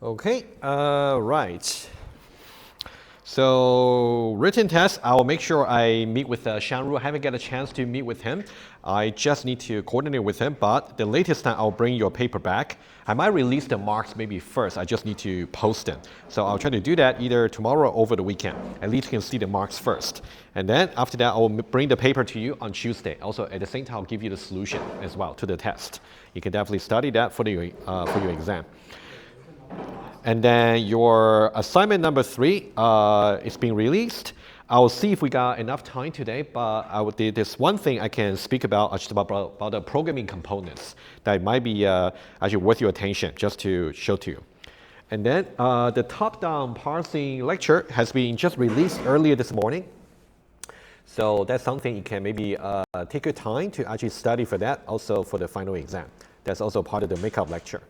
Okay, right. So written test, I will make sure I meet with Shanru. I haven't got a chance to meet with him. I just need to coordinate with him, but the latest time I'll bring your paper back. I might release the marks maybe first. I just need to post them. So I'll try to do that either tomorrow or over the weekend. At least you can see the marks first. And then after that, I will bring the paper to you on Tuesday. Also, at the same time, I'll give you the solution as well to the test. You can definitely study that for your exam. And then your assignment number 3 is being released. I'll see if we got enough time today, but there's one thing I can speak about, just about the programming components that might be actually worth your attention, just to show to you. And then the top-down parsing lecture has been just released earlier this morning. So that's something you can maybe take your time to actually study for that, also for the final exam. That's also part of the makeup lecture.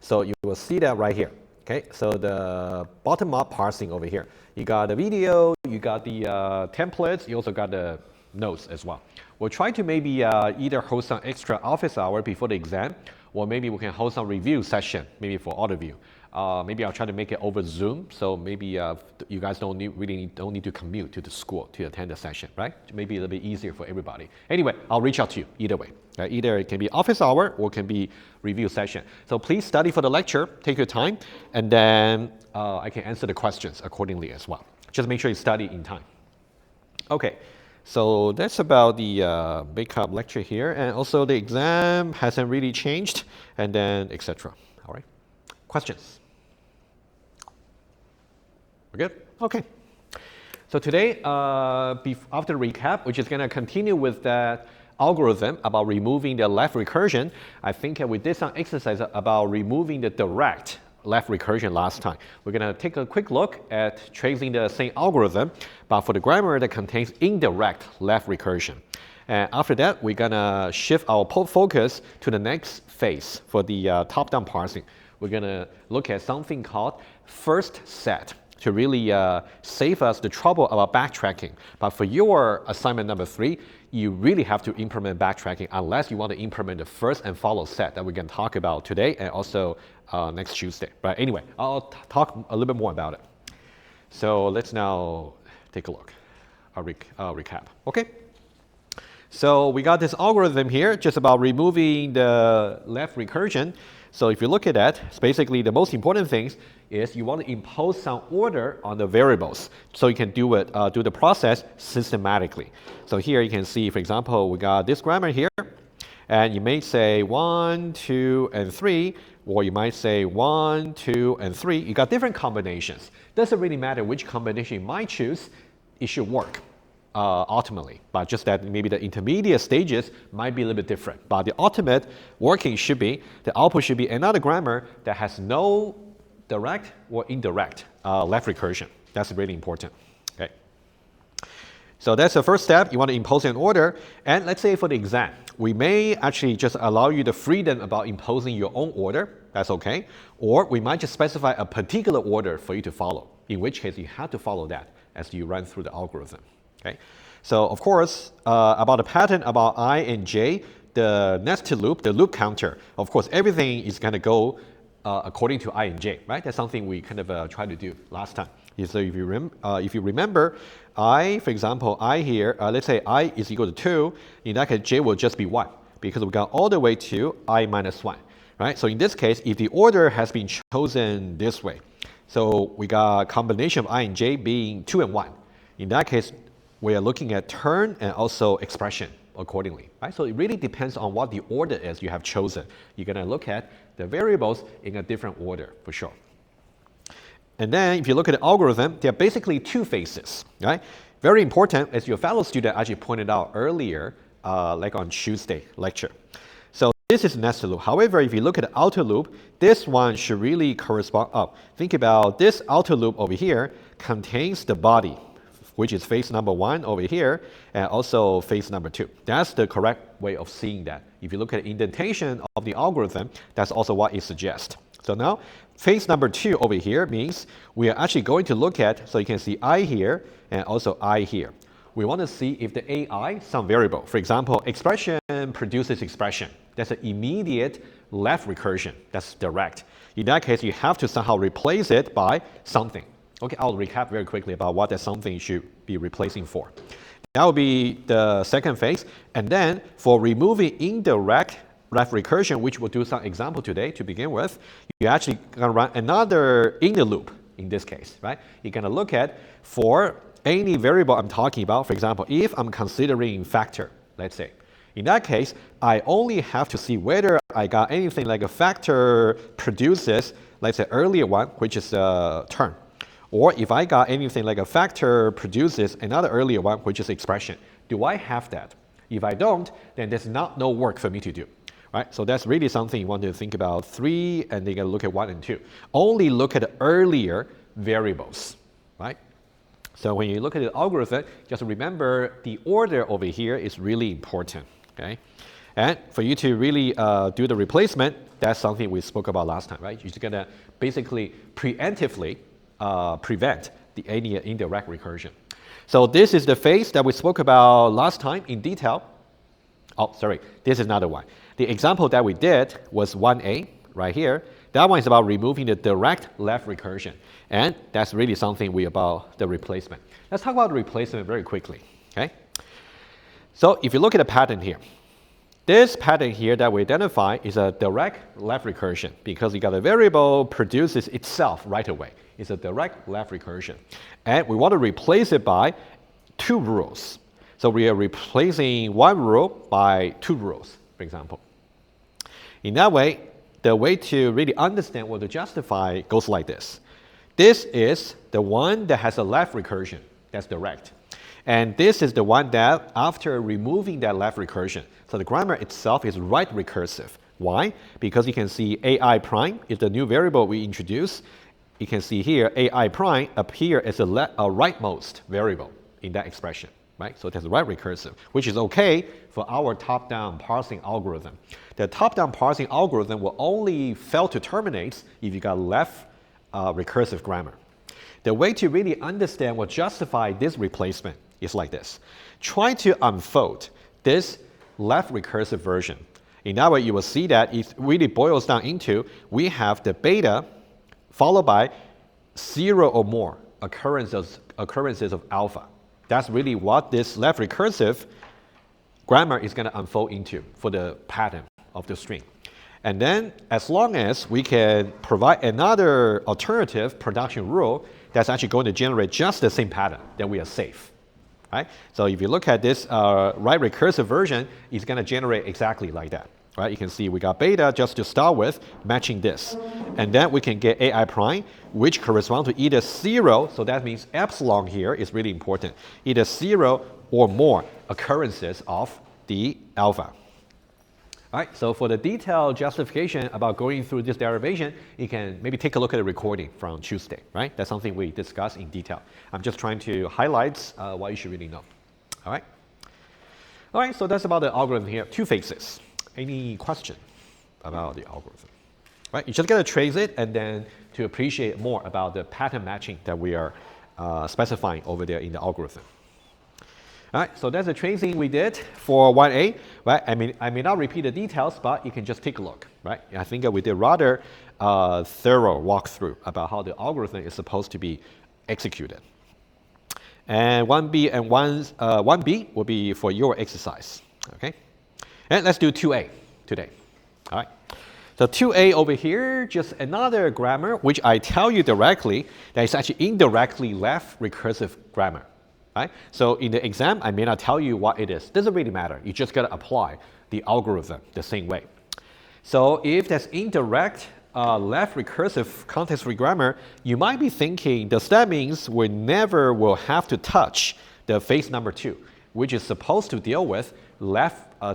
So you will see that right here. Okay, so the bottom-up parsing over here. You got the video, you got the templates, you also got the notes as well. We'll try to maybe either host some extra office hour before the exam, or maybe we can host some review session, maybe for all of you. Maybe I'll try to make it over Zoom, so maybe you guys don't need to commute to the school to attend the session, right? Maybe a little bit easier for everybody. Anyway, I'll reach out to you either way. Either it can be office hour or it can be review session. So please study for the lecture, take your time, and then I can answer the questions accordingly as well. Just make sure you study in time. Okay, so that's about the makeup lecture here, and also the exam hasn't really changed, and then etc. All right, questions? We're good? Okay. So today, after the recap, which is going to continue with that algorithm about removing the left recursion, I think we did some exercise about removing the direct left recursion last time. We're going to take a quick look at tracing the same algorithm, but for the grammar that contains indirect left recursion. And after that, we're going to shift our focus to the next phase for the top-down parsing. We're going to look at something called first set to really save us the trouble about backtracking. But for your assignment number 3, you really have to implement backtracking unless you want to implement the first and follow set that we can talk about today and also next Tuesday. But anyway, I'll talk a little bit more about it. So let's now take a look. I'll recap. Okay. So we got this algorithm here just about removing the left recursion. So if you look at that, it's basically the most important things is you want to impose some order on the variables so you can do the process systematically. So here you can see, for example, we got this grammar here, and you may say 1, 2, and 3, or you might say 1, 2, and 3. You got different combinations. Doesn't really matter which combination you might choose, it should work. Ultimately, but just that maybe the intermediate stages might be a little bit different. But the ultimate working should be, the output should be another grammar that has no direct or indirect left recursion. That's really important. Okay. So that's the first step. You want to impose an order. And let's say for the exam, we may actually just allow you the freedom about imposing your own order. That's okay. Or we might just specify a particular order for you to follow, in which case you have to follow that as you run through the algorithm. Okay, so of course, about the pattern about I and J, the nested loop, the loop counter, of course, everything is going to go according to I and J, right? That's something we kind of tried to do last time. So if you remember, I, for example, I here, let's say I is equal to 2, in that case, J will just be 1, because we got all the way to I minus 1, right? So in this case, if the order has been chosen this way, so we got a combination of I and J being 2 and 1. In that case, we are looking at turn and also expression accordingly, right? So it really depends on what the order is you have chosen. You're going to look at the variables in a different order for sure. And then if you look at the algorithm, there are basically 2 phases, right? Very important, as your fellow student actually pointed out earlier, like on Tuesday lecture. So this is nested loop. However, if you look at the outer loop, this one should really correspond up. Think about this outer loop over here contains the body, which is phase number 1 over here, and also phase number 2. That's the correct way of seeing that. If you look at the indentation of the algorithm, that's also what it suggests. So now, phase number 2 over here means we are actually going to look at, so you can see I here and also I here. we want to see if the AI, some variable, for example, expression produces expression. That's an immediate left recursion. That's direct. In that case, you have to somehow replace it by something. Okay, I'll recap very quickly about what that something should be replacing for. That will be the second phase. And then for removing indirect left recursion, which we'll do some example today to begin with, you actually gonna run another inner loop in this case, right? You're gonna look at for any variable I'm talking about. For example, if I'm considering factor, let's say, in that case, I only have to see whether I got anything like a factor produces, let's say, earlier one, which is a term. Or if I got anything like a factor produces another earlier one, which is expression. Do I have that? If I don't, then there's no work for me to do. Right? So that's really something you want to think about 3, and then you look at 1 and 2. Only look at the earlier variables. Right? So when you look at the algorithm, just remember the order over here is really important. Okay? And for you to really do the replacement, that's something we spoke about last time. Right? You're just going to basically preemptively prevent any indirect recursion. So this is the phase that we spoke about last time in detail. Oh, sorry, this is another one. The example that we did was 1A right here. That one is about removing the direct left recursion. And that's really something about the replacement. Let's talk about the replacement very quickly. Okay? So if you look at the pattern here, this pattern here that we identify is a direct left recursion because you got a variable produces itself right away. It's a direct left recursion. And we want to replace it by 2 rules. So we are replacing 1 rule by 2 rules, for example. In that way, the way to really understand what to justify goes like this. This is the one that has a left recursion. That's direct. And this is the one that after removing that left recursion. So the grammar itself is right recursive. Why? Because you can see AI prime is the new variable we introduced. You can see here AI prime appear as a rightmost variable in that expression. Right? So that's right recursive, which is okay for our top-down parsing algorithm. The top-down parsing algorithm will only fail to terminate if you got left recursive grammar. The way to really understand what justify this replacement is like this. Try to unfold this left recursive version. In that way, you will see that it really boils down into we have the beta followed by 0 or more occurrences of alpha. That's really what this left recursive grammar is going to unfold into for the pattern of the string. And then as long as we can provide another alternative production rule that's actually going to generate just the same pattern, then we are safe. Right? So if you look at this right recursive version, it's going to generate exactly like that. Right? You can see we got beta just to start with, matching this. And then we can get AI prime, which corresponds to either 0, so that means epsilon here is really important, either 0 or more occurrences of the alpha. All right, so for the detailed justification about going through this derivation, you can maybe take a look at the recording from Tuesday, right? That's something we discussed in detail. I'm just trying to highlight what you should really know. All right? All right, so that's about the algorithm here. 2 phases. Any question about the algorithm? Right, you just got to trace it and then to appreciate more about the pattern matching that we are specifying over there in the algorithm. All right, so that's the tracing we did for 1A, right? I may not repeat the details, but you can just take a look, right? I think we did rather thorough walkthrough about how the algorithm is supposed to be executed. And 1B and 1B will be for your exercise, okay? And let's do 2A today, all right? So 2A over here, just another grammar, which I tell you directly that it's actually indirectly left recursive grammar. Right? So in the exam, I may not tell you what it is. Doesn't really matter. You just got to apply the algorithm the same way. So if that's indirect left recursive context-free grammar, you might be thinking, does that mean we never will have to touch the phase number 2, which is supposed to deal with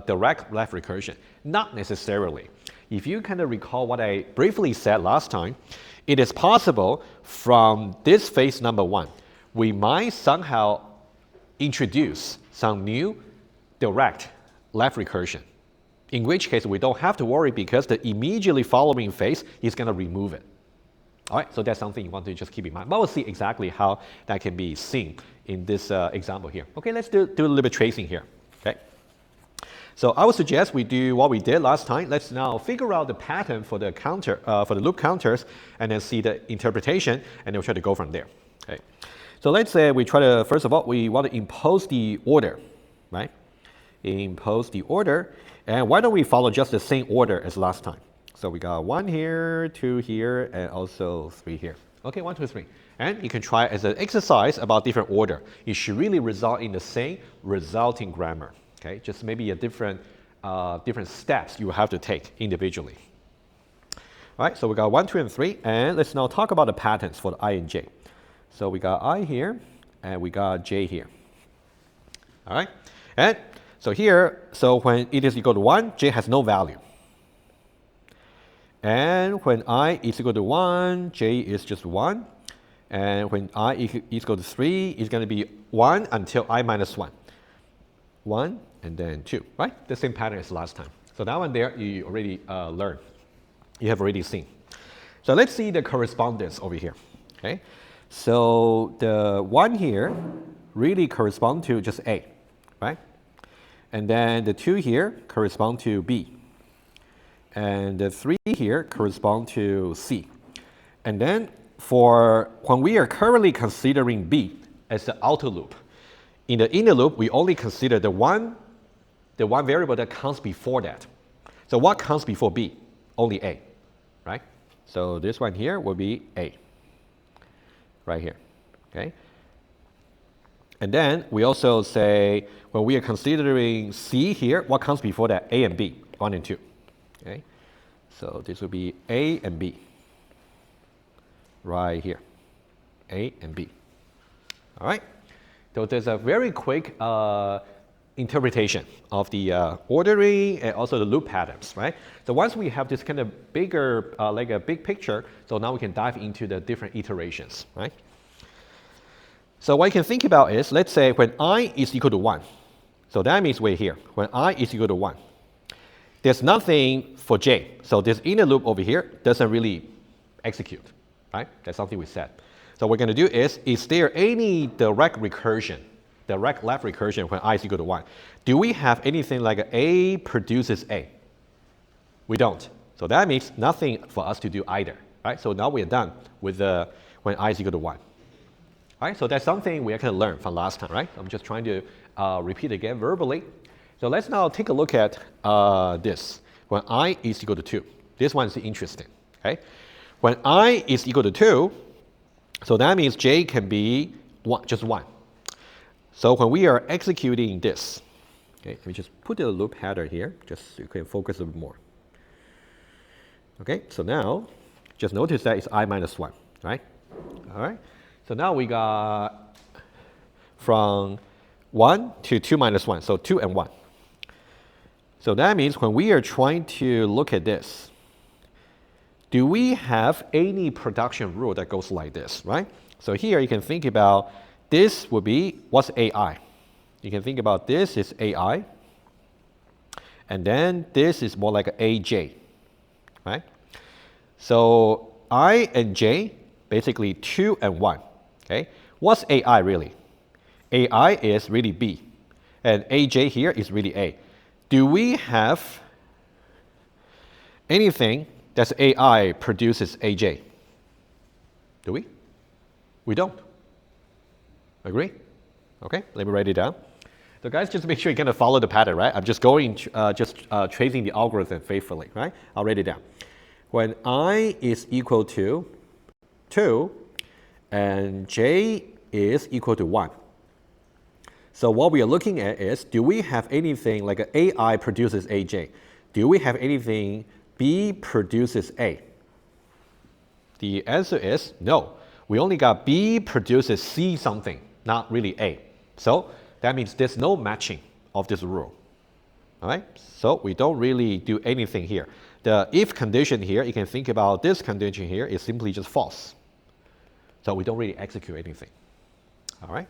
direct left recursion? Not necessarily. If you kind of recall what I briefly said last time, it is possible from this phase number 1, we might somehow introduce some new direct left recursion, in which case we don't have to worry because the immediately following phase is going to remove it. All right, so that's something you want to just keep in mind. But we'll see exactly how that can be seen in this example here. Okay, let's do a little bit tracing here. Okay. So I would suggest we do what we did last time. Let's now figure out the pattern for the counter, for the loop counters, and then see the interpretation, and then we'll try to go from there. Okay. So let's say we try to, first of all, we want to impose the order, right? Impose the order, and why don't we follow just the same order as last time? So we got 1 here, 2 here, and also 3 here. Okay, 1, 2, 3. And you can try as an exercise about different order. It should really result in the same resulting grammar. Okay, just maybe a different steps you will have to take individually. All right, so we got 1, 2, and 3, and let's now talk about the patterns for the I and J. So we got I here, and we got J here. All right, and so here, so when it is equal to 1, J has no value. And when I is equal to 1, J is just 1. And when I is equal to 3, it's going to be 1 until I minus 1. 1 and then 2, right? The same pattern as last time. So that one there, you already learned. You have already seen. So let's see the correspondence over here. Okay, so the 1 here really correspond to just A, right? And then the 2 here correspond to B. And the 3 here correspond to C. And then for when we are currently considering B as the outer loop, in the inner loop, we only consider the one variable that comes before that. So what comes before B? Only A, right? So this one here will be A, right here, okay? And then we also say, when we are considering C here, what comes before that? A and B, 1 and 2. Okay, so this will be A and B, right here, A and B. All right, so there's a very quick interpretation of the ordering and also the loop patterns, right? So once we have this kind of bigger, like a big picture, so now we can dive into the different iterations, right? So what you can think about is, let's say when I is equal to 1, so that means we're here, when I is equal to 1. There's nothing for J. So this inner loop over here doesn't really execute, right? That's something we said. So what we're going to do is there any direct recursion, direct left recursion when I is equal to 1? Do we have anything like A produces A? We don't. So that means nothing for us to do either, right? So now we're done with the when I is equal to 1. All right, so that's something we actually learned from last time, right? I'm just trying to repeat again verbally. So let's now take a look at this. When I is equal to 2. This one is interesting. Okay? When I is equal to 2, so that means J can be just 1. So when we are executing this, okay, let me just put the loop header here, just so you can focus a bit more. Okay, so now just notice that it's I minus 1, right? All right. So now we got from 1 to 2 minus 1, so 2 and 1. So that means when we are trying to look at this, do we have any production rule that goes like this, right? So here you can think about this would be, what's AI? You can think about this is AI, and then this is more like AJ, right? So I and J, basically 2 and 1, okay? What's AI really? AI is really B, and AJ here is really A. Do we have anything that's AI produces AJ? Do we? We don't. Agree? Okay, let me write it down. So guys, just make sure you kind of follow the pattern, right? I'm just going, tracing the algorithm faithfully, right? I'll write it down. When I is equal to 2 and J is equal to 1. So what we are looking at is, do we have anything like an AI produces AJ? Do we have anything B produces A? The answer is no. We only got B produces C something, not really A. So that means there's no matching of this rule. All right? So we don't really do anything here. The if condition here, you can think about this condition here is simply just false. So we don't really execute anything. All right?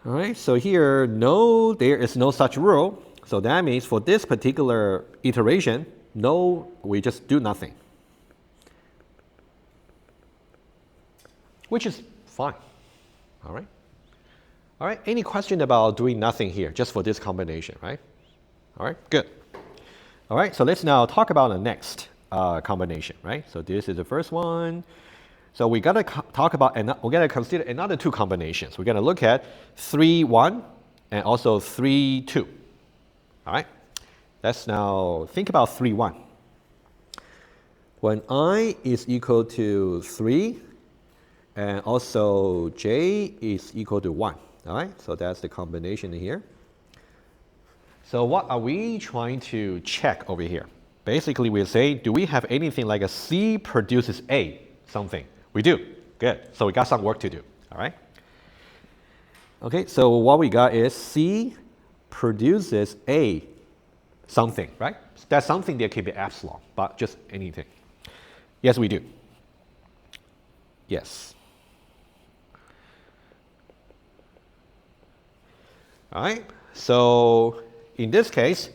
All right, so here, no, there is no such rule. So that means for this particular iteration, no, we just do nothing. which is fine. All right. All right. Any question about doing nothing here, just for this combination, right? All right. Good. All right. So let's now talk about the next combination, right? So this is the first one. So we gotta talk about, we're gonna consider another two combinations. We're gonna look at 3, 1 and also 3, 2. All right. Let's now think about 3, 1. When I is equal to 3 and also j is equal to 1. All right. So that's the combination here. So what are we trying to check over here? Basically, we're saying, do we have anything like a C produces A something? We do. Good. So we got some work to do. All right. Okay. So what we got is C produces A something, right? That's something that can be epsilon, but just anything. Yes, we do. Yes. All right. So in this case,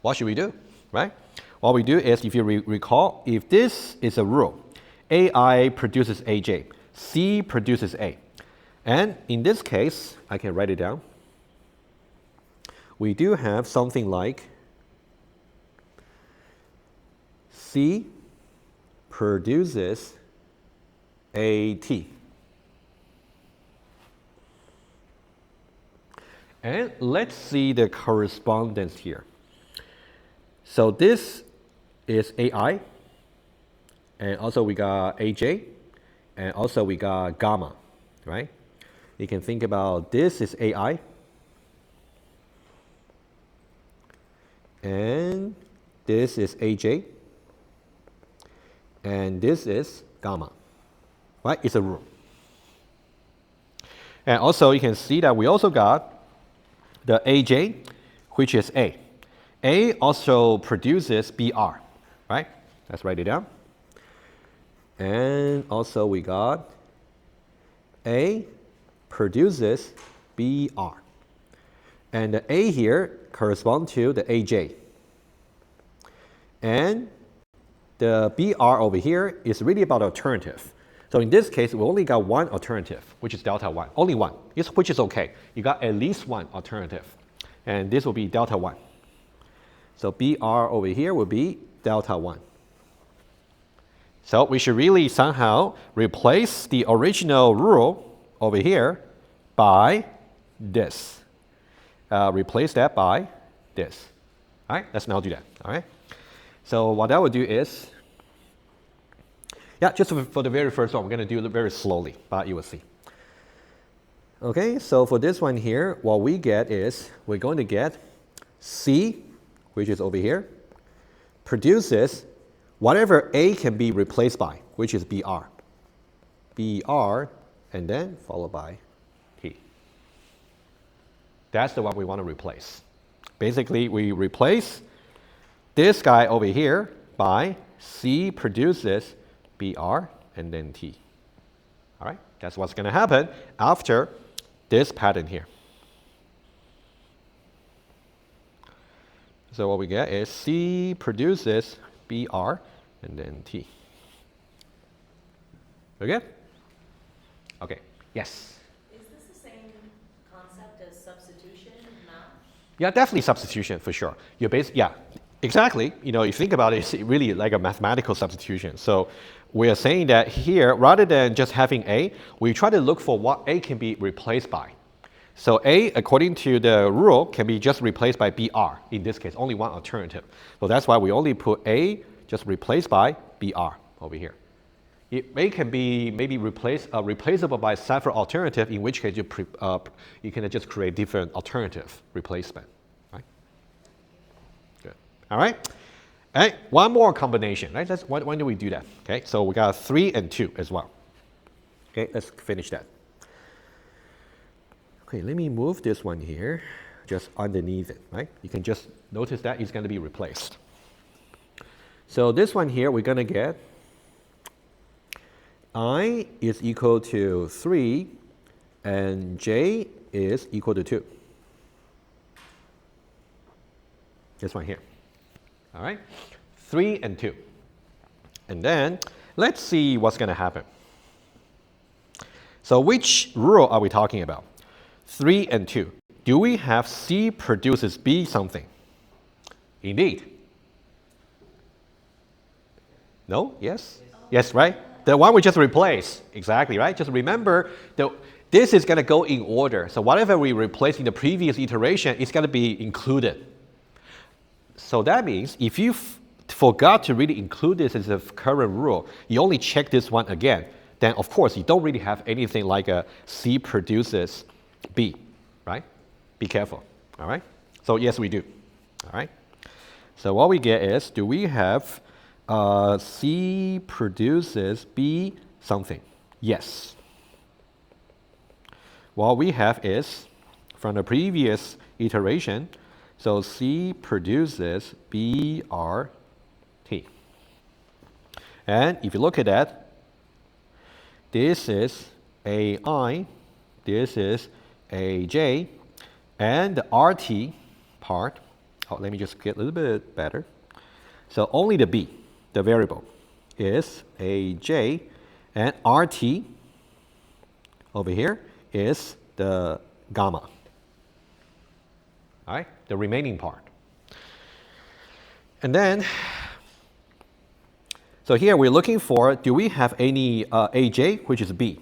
what should we do, right? What we do is, if you recall, if this is a rule, AI produces AJ, C produces A. And in this case, I can write it down. We do have something like C produces AT. And let's see the correspondence here. So this is AI. And also we got AJ, and also we got gamma, right? You can think about this is AI, and this is AJ, and this is gamma, right? It's a rule. And also you can see that we also got the AJ, which is A. A also produces BR, right? Let's write it down. And also we got A produces BR. And the A here corresponds to the AJ. And the BR over here is really about alternative. So in this case, we only got one alternative, which is delta 1. Only one, which is okay. You got at least one alternative. And this will be delta 1. So BR over here will be delta 1. So we should really somehow replace the original rule over here by this. Replace that by this. All right, let's now do that. All right. So what I will do is, yeah, just for the very first one, we're going to do it very slowly, but you will see. Okay, so for this one here, what we get is we're going to get C, which is over here, produces whatever A can be replaced by, which is BR. BR, and then followed by T. That's the one we want to replace. Basically, we replace this guy over here by C produces BR and then T. All right, that's what's going to happen after this pattern here. So what we get is C produces BR and then T. Okay? Okay, yes? Is this the same concept as substitution in math? Yeah, definitely substitution for sure. Yeah, exactly. You know, you think about it, it's really like a mathematical substitution. So we are saying that here, rather than just having A, we try to look for what A can be replaced by. So A, according to the rule, can be just replaced by BR. In this case, only one alternative. So that's why we only put A just replaced by BR over here. A can be maybe replaceable by several alternative, in which case you can just create different alternative replacement. Right? Good. All right. All right. One more combination. Right. When do we do that? Okay. So we got 3 and 2 as well. Okay. Let's finish that. Okay, let me move this one here, just underneath it, right? You can just notice that it's going to be replaced. So this one here, we're going to get I is equal to 3 and j is equal to 2. This one here. All right, 3 and 2. And then let's see what's going to happen. So which rule are we talking about? 3 and 2. Do we have C produces B something? Indeed. No? Yes? Yes, right? The one we just replaced. Exactly, right? Just remember, this is going to go in order. So whatever we replace in the previous iteration, it's going to be included. So that means if you forgot to really include this as a current rule, you only check this one again, then of course you don't really have anything like a C produces B, right? Be careful, all right? So yes, we do, all right? So what we get is, do we have C produces B something? Yes. What we have is, from the previous iteration, so C produces BRT. And if you look at that, this is AI, this is AJ, and the RT part, let me just get a little bit better. So only the B, the variable, is AJ, and RT over here is the gamma. All right, the remaining part. And then, so here we're looking for, do we have any AJ, which is B?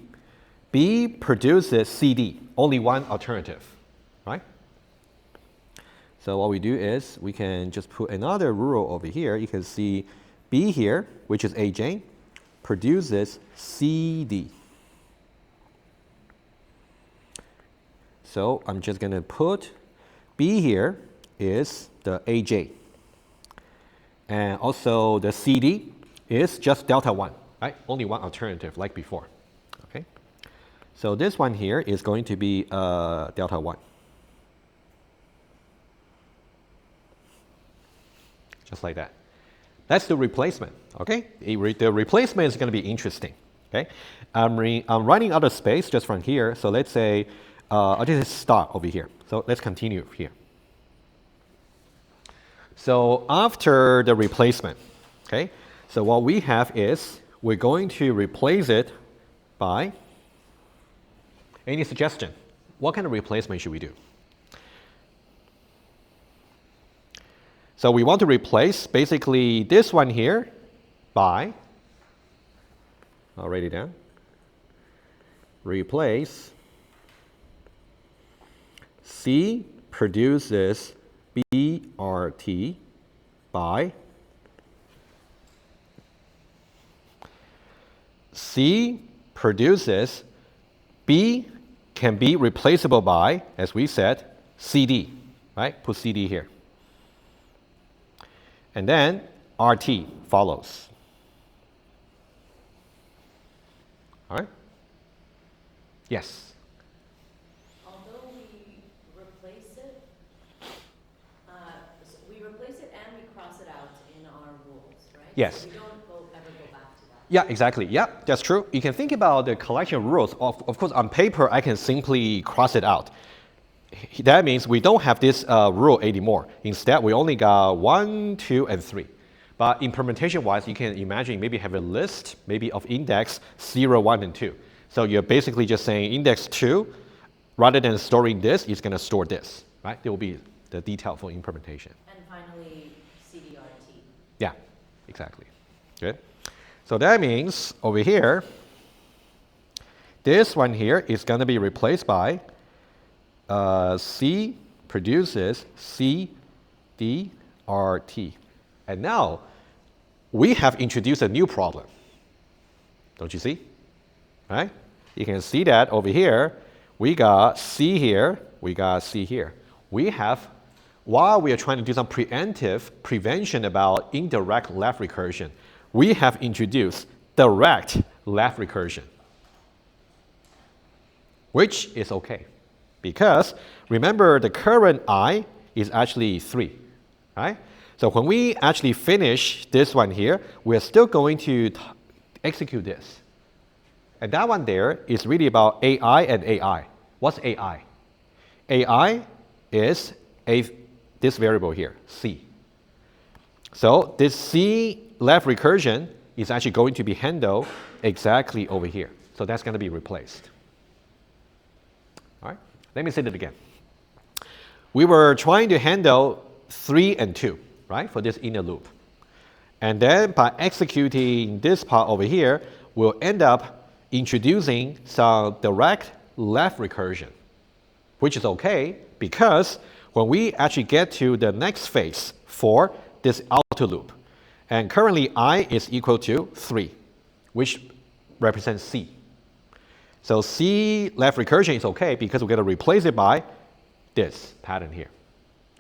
B produces CD, only one alternative, right? So what we do is we can just put another rule over here. You can see B here, which is AJ, produces CD. So I'm just going to put B here is the AJ. And also the CD is just delta 1, right? Only one alternative like before. Okay. So this one here is going to be delta 1. Just like that. That's the replacement, okay? The replacement is going to be interesting, okay? I'm running out of space just from here, so let's say, I'll just start over here. So let's continue here. So after the replacement, okay? So what we have is, we're going to replace it by, any suggestion? What kind of replacement should we do? So we want to replace basically this one here by, I'll write it down, replace C produces BRT by C produces B can be replaceable by, as we said, CD, right? Put CD here. And then RT follows. All right? Yes? Although we replace it, so we replace it and we cross it out in our rules, right? Yes. So we don't ever go back to that. Yeah, exactly. Yeah, that's true. You can think about the collection of rules. Of course, on paper, I can simply cross it out. That means we don't have this rule anymore. Instead, we only got 1, 2, and 3. But implementation-wise, you can imagine maybe have a list maybe of index 0, 1, and 2. So you're basically just saying index 2, rather than storing this, it's going to store this, right? There will be the detail for implementation. And finally, CDRT. Yeah, exactly. Good. So that means over here, this one here is going to be replaced by C produces CDRT. And now we have introduced a new problem. Don't you see? Right? You can see that over here, we got C here, we got C here. We have, while we are trying to do some preemptive prevention about indirect left recursion, we have introduced direct left recursion, which is okay. Because remember, the current I is actually 3, right? So when we actually finish this one here, we're still going to execute this. And that one there is really about AI and AI. What's AI? AI is this variable here, C. So this C left recursion is actually going to be handled exactly over here. So that's going to be replaced. let me say that again. We were trying to handle 3 and 2, right, for this inner loop. And then by executing this part over here, we'll end up introducing some direct left recursion, which is okay because when we actually get to the next phase for this outer loop, and currently I is equal to 3, which represents C. So C left recursion is okay because we're going to replace it by this pattern here,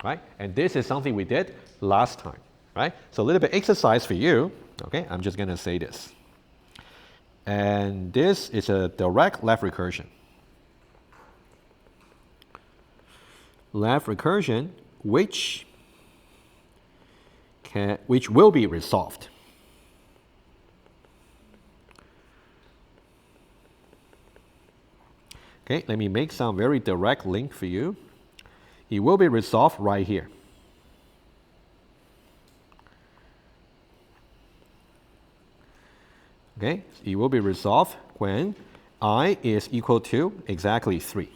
right? And this is something we did last time, right? So a little bit exercise for you, okay? I'm just going to say this. And this is a direct left recursion. Left recursion, which will be resolved. Okay, let me make some very direct link for you. It will be resolved right here. Okay, it will be resolved when I is equal to exactly 3.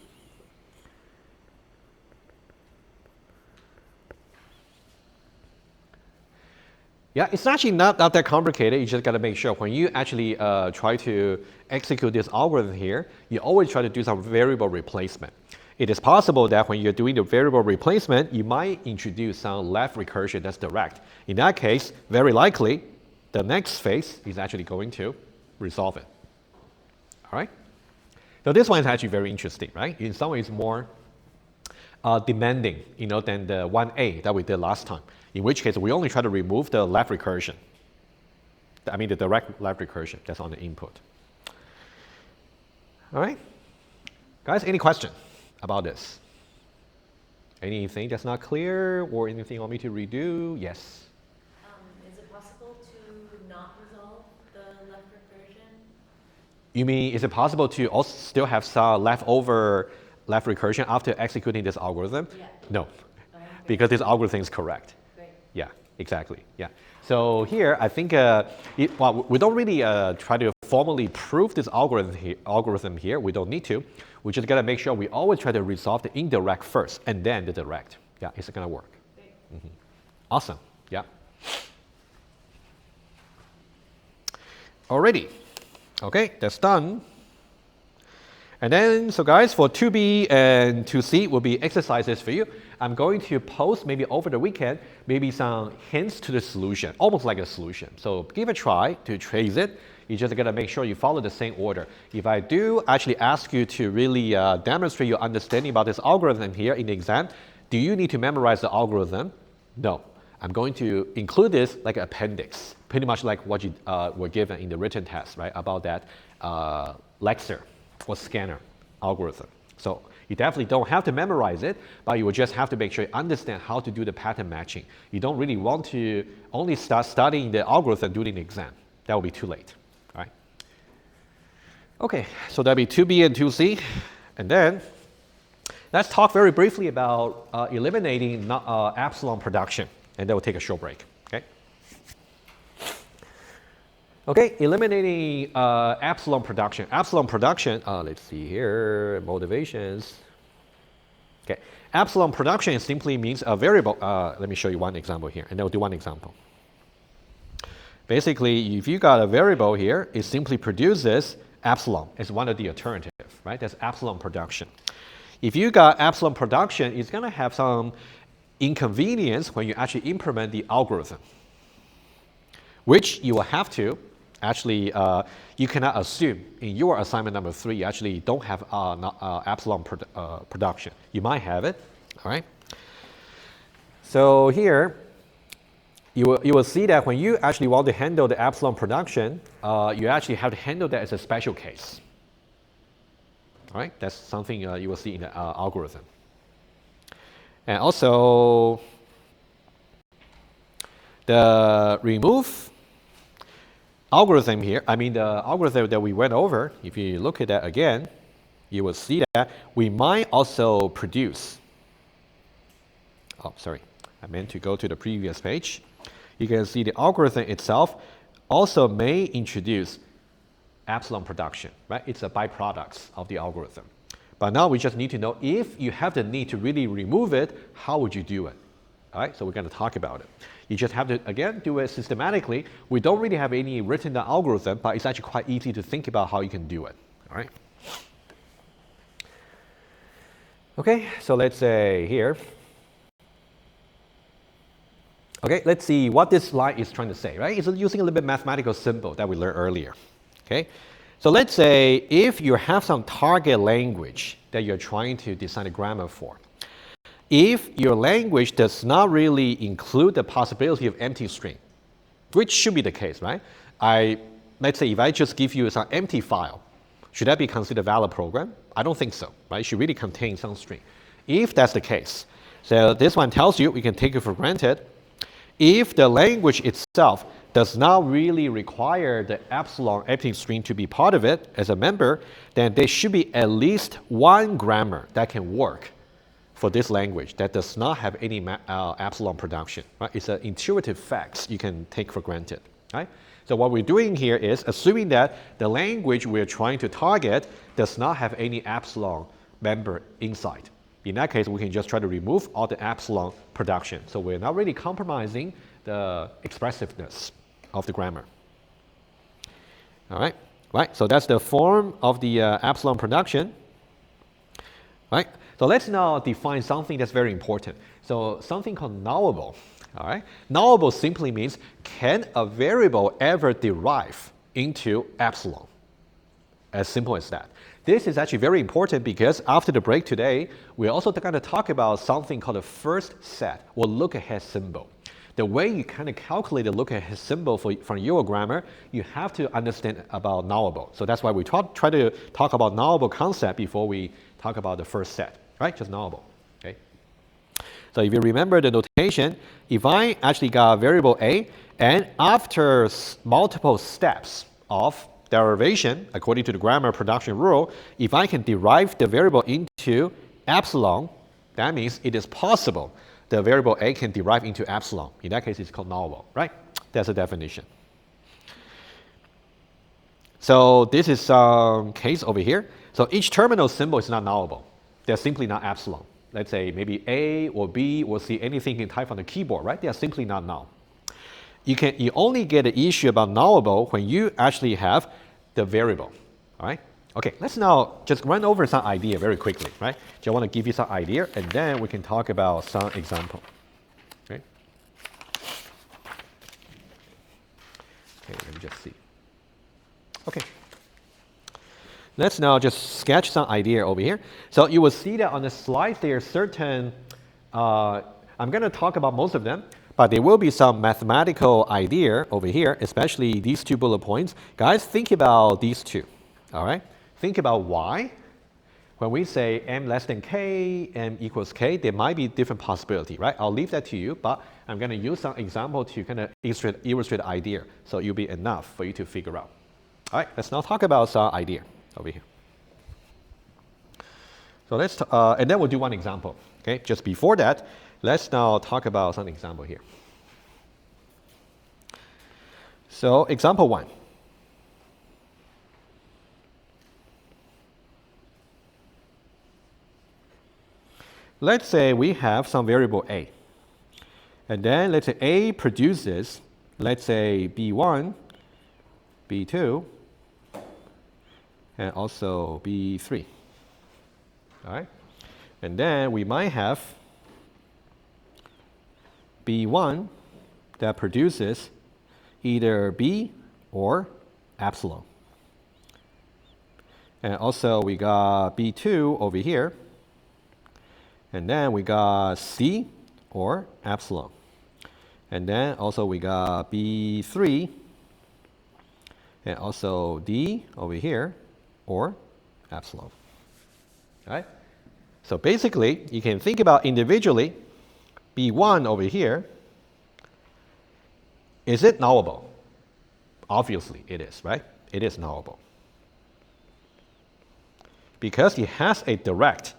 Yeah, it's actually not that complicated. You just got to make sure when you actually try to execute this algorithm here, you always try to do some variable replacement. It is possible that when you're doing the variable replacement, you might introduce some left recursion that's direct. In that case, very likely, the next phase is actually going to resolve it. All right? So this one is actually very interesting, right? In some ways more demanding, than the 1A that we did last time. In which case, we only try to remove the left recursion. I mean, the direct left recursion that's on the input. All right? Guys, any question about this? Anything that's not clear or anything you want me to redo? Yes? Is it possible to not resolve the left recursion? You mean, is it possible to also still have some leftover left recursion after executing this algorithm? Yeah. No, because this algorithm is correct. Yeah, exactly. Yeah. So here, I think we don't really try to formally prove this algorithm here. We don't need to. We just got to make sure we always try to resolve the indirect first and then the direct. Yeah, it's going to work. Mm-hmm. Awesome. Yeah. Alrighty. Okay, that's done. And then, so guys, for 2B and 2C will be exercises for you. I'm going to post maybe over the weekend, maybe some hints to the solution, almost like a solution. So give a try to trace it. You just gotta make sure you follow the same order. If I do actually ask you to really demonstrate your understanding about this algorithm here in the exam, do you need to memorize the algorithm? No. I'm going to include this like an appendix, pretty much like what you were given in the written test, right, about that Lexer or scanner algorithm. So you definitely don't have to memorize it, but you will just have to make sure you understand how to do the pattern matching. You don't really want to only start studying the algorithm during the exam. That will be too late, all right? Okay, so that'll be 2B and 2C. And then let's talk very briefly about eliminating epsilon production, and then we'll take a short break, okay? Okay, eliminating epsilon production. Epsilon production, let's see here, motivations. Okay, epsilon production simply means a variable. Let me show you one example here, and then we'll do one example. Basically, if you got a variable here, it simply produces epsilon as one of the alternatives, right? That's epsilon production. If you got epsilon production, it's going to have some inconvenience when you actually implement the algorithm, which you will have to actually, you cannot assume in your assignment number 3, you actually don't have epsilon production. You might have it, all right? So here, you will see that when you actually want to handle the epsilon production, you actually have to handle that as a special case. All right, that's something you will see in the algorithm. And also, the remove algorithm here, I mean the algorithm that we went over, if you look at that again, you will see that we might also produce, oh, sorry, I meant to go to the previous page. You can see the algorithm itself also may introduce epsilon production, right? It's a byproduct of the algorithm. But now we just need to know if you have the need to really remove it, how would you do it? All right, so we're going to talk about it. You just have to, again, do it systematically. We don't really have any written down algorithm, but it's actually quite easy to think about how you can do it. All right. Okay, so let's say here. Okay, let's see what this line is trying to say, right? It's using a little bit mathematical symbol that we learned earlier. Okay, so let's say if you have some target language that you're trying to design a grammar for. If your language does not really include the possibility of empty string, which should be the case, right? Let's say if I just give you some empty file, should that be considered a valid program? I don't think so, right? It should really contain some string. If that's the case, so this one tells you, we can take it for granted, if the language itself does not really require the epsilon empty string to be part of it as a member, then there should be at least one grammar that can work for this language that does not have any epsilon production. Right? It's an intuitive fact you can take for granted. Right? So what we're doing here is assuming that the language we're trying to target does not have any epsilon member inside. In that case, we can just try to remove all the epsilon production. So we're not really compromising the expressiveness of the grammar. All right, right. So that's the form of the epsilon production. Right. So let's now define something that's very important. So something called nullable. All right. Nullable simply means, can a variable ever derive into epsilon? As simple as that. This is actually very important because after the break today, we're also going to talk about something called the first set or look-ahead symbol. The way you kind of calculate the look-ahead symbol from your grammar, you have to understand about nullable. So that's why we try to talk about nullable concept before we talk about the first set, right? Just nullable. Okay. So if you remember the notation, if I actually got a variable a, and after multiple steps of derivation, according to the grammar production rule, if I can derive the variable into epsilon, that means it is possible the variable a can derive into epsilon. In that case, it's called nullable, right? That's the definition. So this is some case over here. So each terminal symbol is not nullable. They're simply not epsilon. Let's say maybe A or B or C, anything you can type on the keyboard, right? They are simply not null. You only get an issue about nullable when you actually have the variable, all right? Okay, let's now just run over some idea very quickly, right? Just want to give you some idea, and then we can talk about some example. Okay. Okay, let me just see. Okay. Let's now just sketch some idea over here. So you will see that on the slide there are certain, I'm going to talk about most of them, but there will be some mathematical idea over here, especially these two bullet points. Guys, think about these two, all right? Think about why. When we say m less than k, m equals k, there might be different possibility, right? I'll leave that to you, but I'm going to use some example to kind of illustrate the idea, so it'll be enough for you to figure out. All right, let's now talk about some idea over here. So let's, and then we'll do one example, okay? Just before that, let's now talk about some example here. So example 1. Let's say we have some variable a. And then let's say a produces, let's say b1, b2, and also b3. All right? And then we might have b1 that produces either b or epsilon. And also we got b2 over here. And then we got c or epsilon. And then also we got b3 and also d over here or epsilon. All right? So basically, you can think about individually, b1 over here, is it nullable? Obviously it is, right? It is nullable. Because it has a direct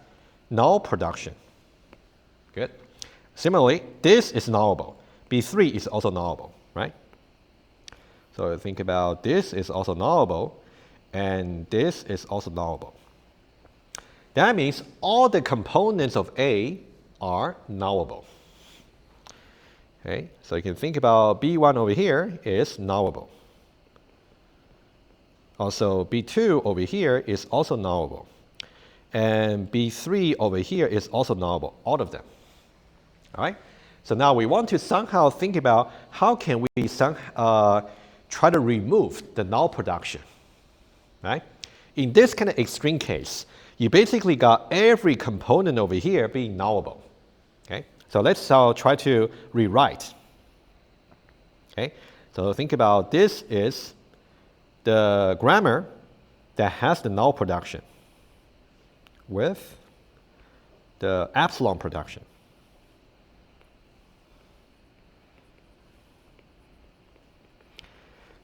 null production. Good. Similarly, this is nullable. b3 is also nullable, right? So think about this is also nullable, and this is also nullable. That means all the components of A are nullable. Okay, so you can think about B1 over here is nullable. Also, B2 over here is also nullable. And B3 over here is also nullable, all of them. All right? So now we want to somehow think about how can we try to remove the null production. Right? In this kind of extreme case, you basically got every component over here being nullable. Okay? So let's try to rewrite. Okay? So think about this is the grammar that has the null production with the epsilon production.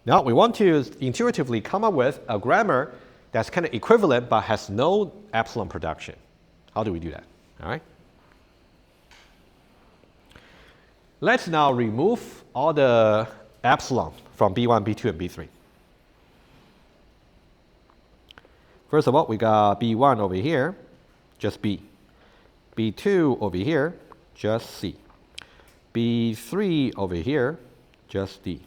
Now we want to intuitively come up with a grammar that's kind of equivalent but has no epsilon production. How do we do that? All right. Let's now remove all the epsilon from B1, B2, and B3. First of all, we got B1 over here, just B. B2 over here, just C. B3 over here, just D.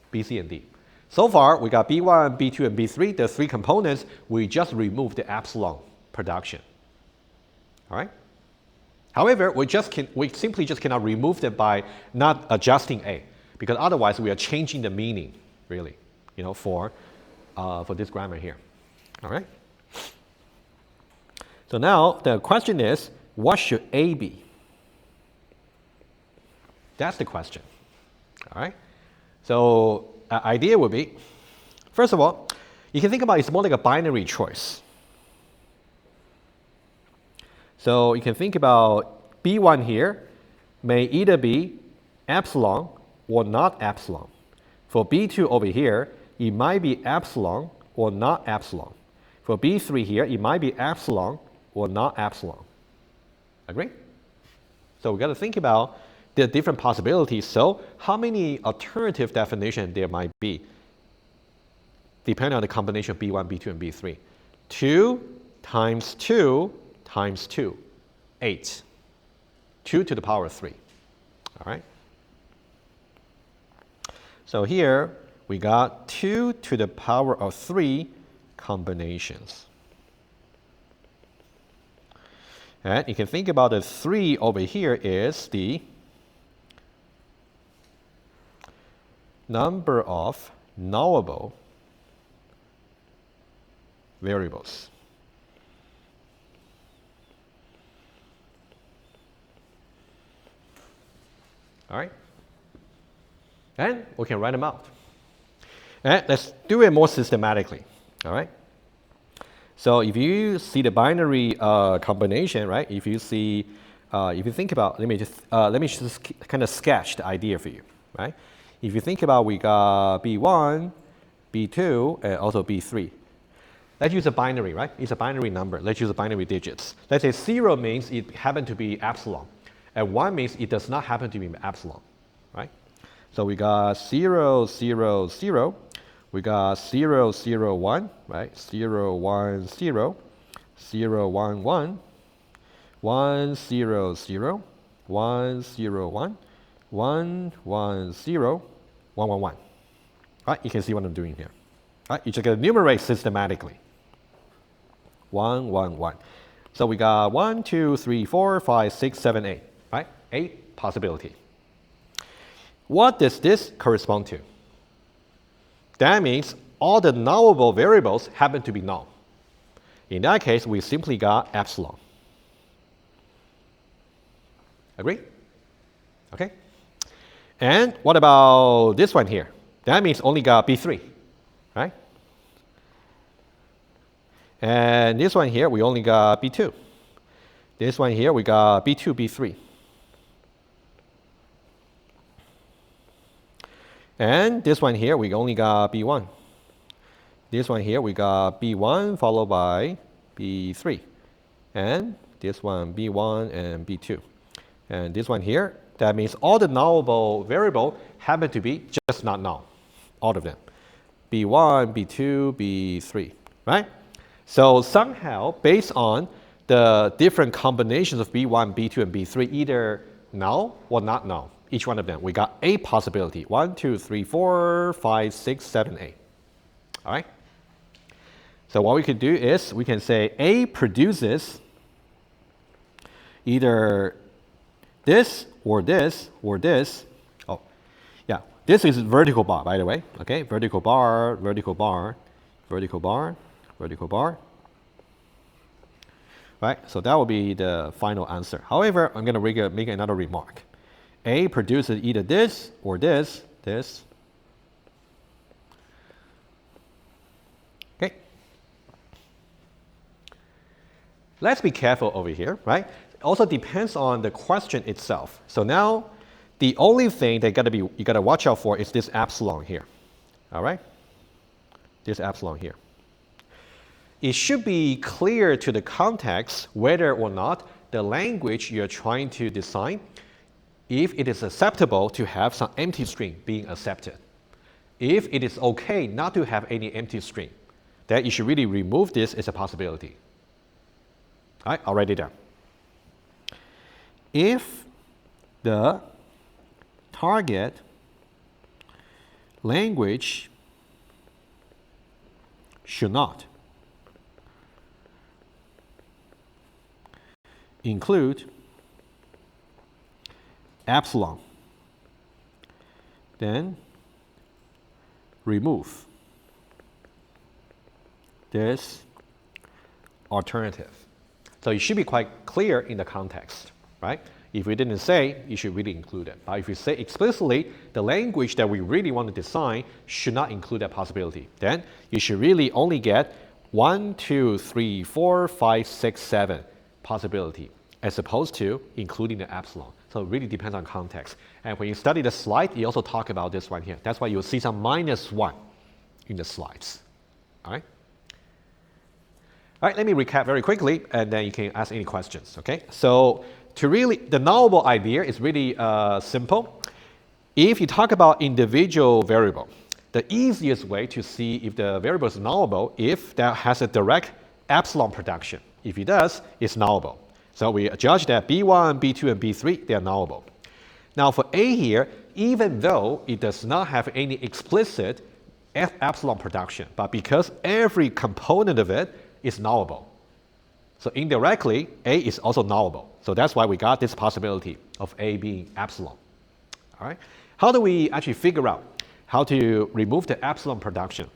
B, C, and D. So far, we got B1, B2, and B3, the three components. We just removed the epsilon production. All right? However, we simply just cannot remove them by not adjusting A, because otherwise we are changing the meaning, really, for this grammar here. All right? So now the question is, what should A be? That's the question. All right? So idea would be, first of all, you can think about it's more like a binary choice. So you can think about B1 here may either be epsilon or not epsilon. For B2 over here, it might be epsilon or not epsilon. For B3 here, it might be epsilon or not epsilon. Agree? So we got to think about the different possibilities. So how many alternative definitions there might be, depending on the combination of B1, B2, and B3. 2 times 2 times 2, 8. 2 to the power of 3. All right? So here we got 2 to the power of 3 combinations. And you can think about the 3 over here is the number of nullable variables. All right? And we can write them out. And let's do it more systematically. All right? So if you see the binary combination, right? If you think about, let me just kind of sketch the idea for you, right? If you think about, we got B1, B2, and also B3. Let's use a binary, right? It's a binary number. Let's use a binary digits. Let's say 0 means it happened to be epsilon, and 1 means it does not happen to be epsilon, right? So we got 0, 0, 0. We got 0, 0, 1, right? 0, 1, 0, 0, 1, 1, 1, 0, 0, 1, 0, 1, 1, 1, 0, 1, 1, 1. Right? You can see what I'm doing here. Right? You just gotta enumerate systematically. 1, 1, 1. So we got 1, 2, 3, 4, 5, 6, 7, 8. Right? 8 possibility. What does this correspond to? That means all the nullable variables happen to be null. In that case, we simply got epsilon. Agree? Okay? And what about this one here? That means only got B3, right? And this one here, we only got B2. This one here, we got B2, B3. And this one here, we only got B1. This one here, we got B1 followed by B3. And this one, B1 and B2. And this one here, that means all the nullable variable happen to be just not null. All of them. B1, B2, B3, right? So somehow, based on the different combinations of B1, B2, and B3 either null or not null. Each one of them. We got 8 possibility. 1, 2, 3, 4, 5, 6, 7, 8. All right? So what we can do is we can say A produces either this or this or this. Oh, yeah. This is vertical bar, by the way. Okay, vertical bar, vertical bar, vertical bar, vertical bar. Right, so that will be the final answer. However, I'm going to make another remark. A produces either this or this, this. Okay. Let's be careful over here, right? It also depends on the question itself. So now, the only thing that you gotta watch out for is this epsilon here. All right? This epsilon here. It should be clear to the context whether or not the language you're trying to design, if it is acceptable to have some empty string being accepted. If it is okay not to have any empty string, then you should really remove this as a possibility. All right, I'll write it down. If the target language should not include epsilon, then remove this alternative. So it should be quite clear in the context, right? If we didn't say, you should really include it. But if you say explicitly, the language that we really want to design should not include that possibility, then you should really only get 1, 2, 3, 4, 5, 6, 7 possibility, as opposed to including the epsilon. So it really depends on context. And when you study the slide, you also talk about this one here. That's why you'll see some -1 in the slides. All right? All right, let me recap very quickly, and then you can ask any questions, okay? So the nullable idea is really simple. If you talk about individual variable, the easiest way to see if the variable is nullable if that has a direct epsilon production. If it does, it's nullable. So we judge that B1, B2, and B3, they are nullable. Now for A here, even though it does not have any explicit epsilon production, but because every component of it is nullable. So indirectly, A is also nullable. So that's why we got this possibility of A being epsilon. All right? How do we actually figure out how to remove the epsilon production?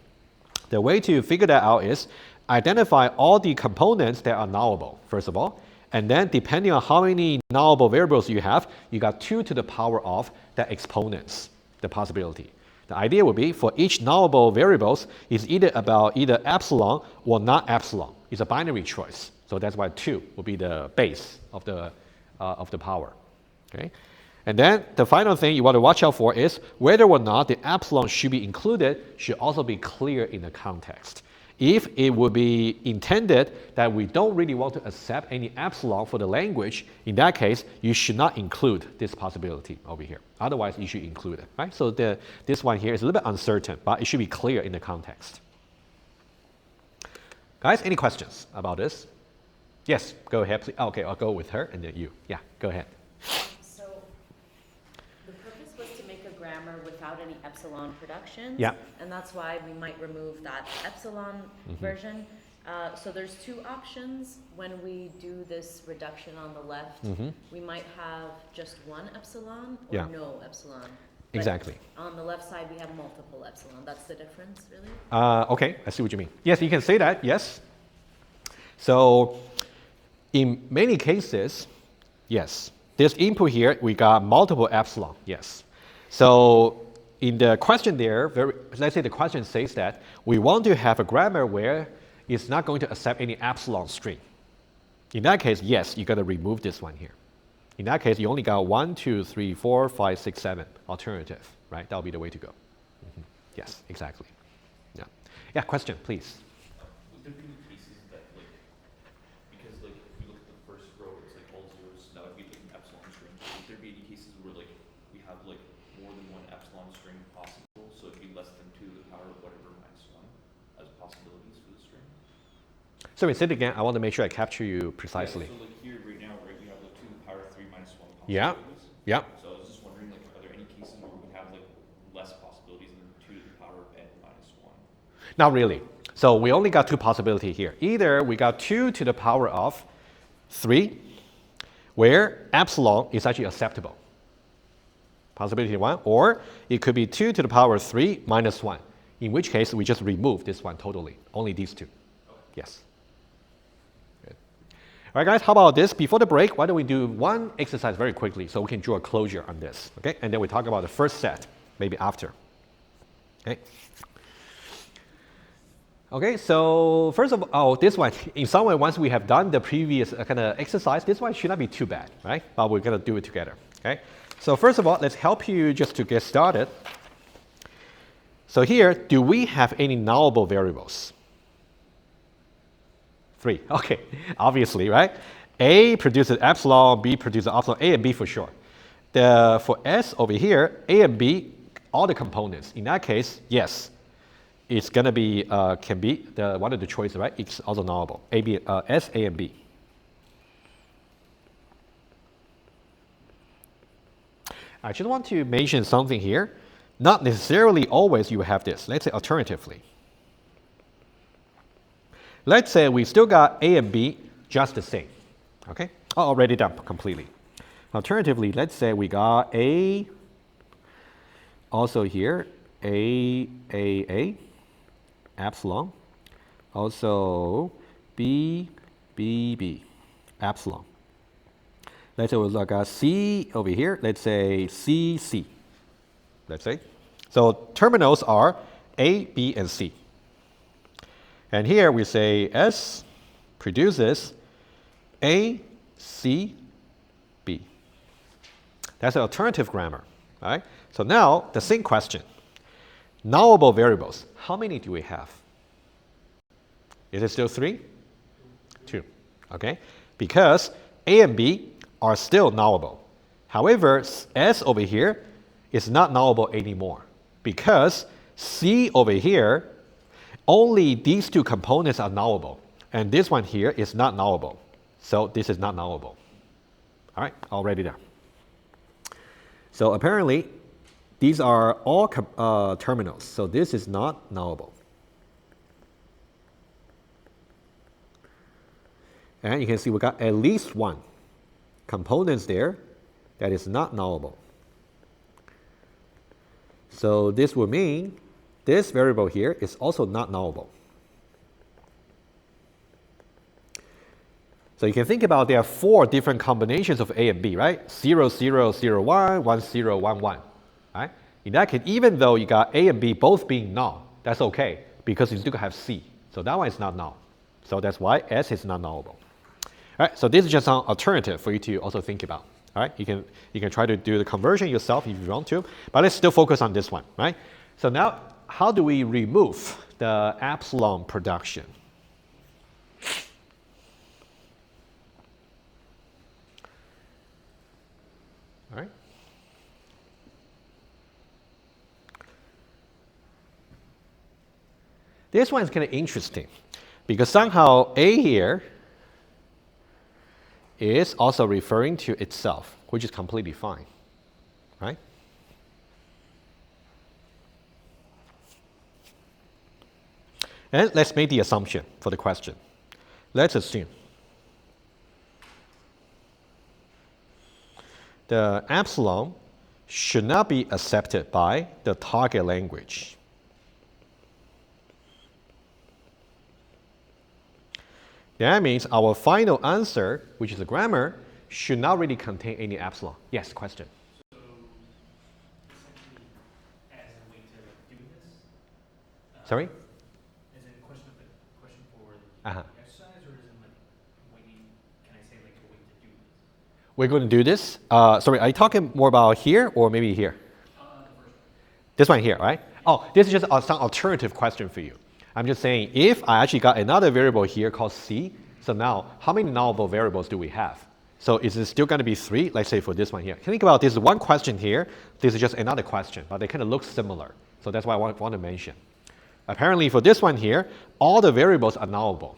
The way to figure that out is identify all the components that are nullable, first of all. And then depending on how many nullable variables you have, you got 2 to the power of the exponents, the possibility. The idea would be for each nullable variables is either epsilon or not epsilon. It's a binary choice. So that's why 2 will be the base of the power. Okay? And then the final thing you want to watch out for is whether or not the epsilon should be included should also be clear in the context. If it would be intended that we don't really want to accept any epsilon for the language, in that case, you should not include this possibility over here. Otherwise, you should include it, right? So this one here is a little bit uncertain, but it should be clear in the context. Guys, any questions about this? Yes, go ahead, please. Okay, I'll go with her and then you. Yeah, go ahead. So the purpose was to make a grammar without any epsilon productions. Yeah. And that's why we might remove that epsilon version. So there's 2 options. When we do this reduction on the left, we might have just 1 epsilon or no epsilon. But exactly. on the left side, we have multiple epsilon. That's the difference, really? Okay, I see what you mean. Yes, you can say that, yes. So in many cases, yes. This input here, we got multiple epsilon, yes. So in the question there, let's say the question says that we want to have a grammar where it's not going to accept any epsilon string. In that case, yes, you got to remove this one here. In that case, you only got 1, 2, 3, 4, 5, 6, 7 alternative, right? That'll be the way to go. Yes, exactly. Yeah. Yeah, question, please. Would there be any cases that, like, because, like, if you look at the first row, it's like all zeros, that would be like an epsilon string. Would there be any cases where, like, we have, like, more than 1 epsilon string possible, so it'd be less than 2 to the power of whatever -1 as possibilities for the string? So say it again. I want to make sure I capture you precisely. Yeah, so like here right now, right, we have like 2 to the power 3 minus 1 Yeah. possibilities. Yeah. So I was just wondering, like, are there any cases where we have like less possibilities than 2 to the power of n minus 1? Not really. So we only got 2 possibilities here. Either we got 2 to the power of 3, where epsilon is actually acceptable. Possibility 1, or it could be 2 to the power of 3 minus 1, in which case we just remove this one totally. Only these 2. Okay. Yes. Good. All right, guys, how about this? Before the break, why don't we do one exercise very quickly so we can draw a closure on this, okay? And then we talk about the first set, maybe after. Okay. Okay, so first of all, this one, in some way, once we have done the previous kind of exercise, this one should not be too bad, right? But we're going to do it together, okay? So first of all, let's help you just to get started. So here, do we have any nullable variables? 3, okay, obviously, right? A produces epsilon, B produces epsilon, A and B for sure. For S over here, A and B, all the components. In that case, yes. It's going to be, can be the one of the choices, right? It's also nullable. A, B, S, A, and B. I just want to mention something here. Not necessarily always you have this. Let's say alternatively. Let's say we still got A and B just the same. Okay? I'll write it down completely. Alternatively, let's say we got A, also here, A, epsilon, also B, epsilon. Let's say we look at C over here, let's say C, let's say. So terminals are A, B, and C. And here we say S produces A, C, B. That's an alternative grammar, right? So now the same question. Nullable variables, how many do we have? Is it still 3? 2, okay? Because A and B are still nullable. However, S over here is not nullable anymore because C over here, only these 2 components are nullable, and this one here is not nullable. So this is not nullable. All right, I'll write it down. So apparently, these are all terminals, so this is not nullable. And you can see we got at least 1 components there that is not nullable. So this will mean this variable here is also not nullable. So you can think about there are 4 different combinations of A and B, right? 0, 0, 0, 1, 1, 0, 1, 1. Right? In that case, even though you got A and B both being null, that's okay because you still have C. So that one is not null. So that's why S is not nullable. All right, so this is just an alternative for you to also think about. All right, you can try to do the conversion yourself if you want to, but let's still focus on this one, right? So now, how do we remove the epsilon production? All right. This one is kind of interesting because somehow A here is also referring to itself, which is completely fine, right? And let's make the assumption for the question. Let's assume the epsilon should not be accepted by the target language. That means our final answer, which is the grammar, should not really contain any epsilon. Yes, question. So, essentially, as a way to do this. Sorry? Is it a question for Uh-huh. the exercise, or is it like a way? Can I say like a way to do this? We're going to do this. Sorry, are you talking more about here or maybe here? The first one. This one here, right? Oh, this is just some alternative question for you. I'm just saying, if I actually got another variable here called C, so now how many nullable variables do we have? So is it still going to be 3? Let's say for this one here. Think about this one question here. This is just another question, but they kind of look similar. So that's why I want to mention. Apparently for this one here, all the variables are nullable.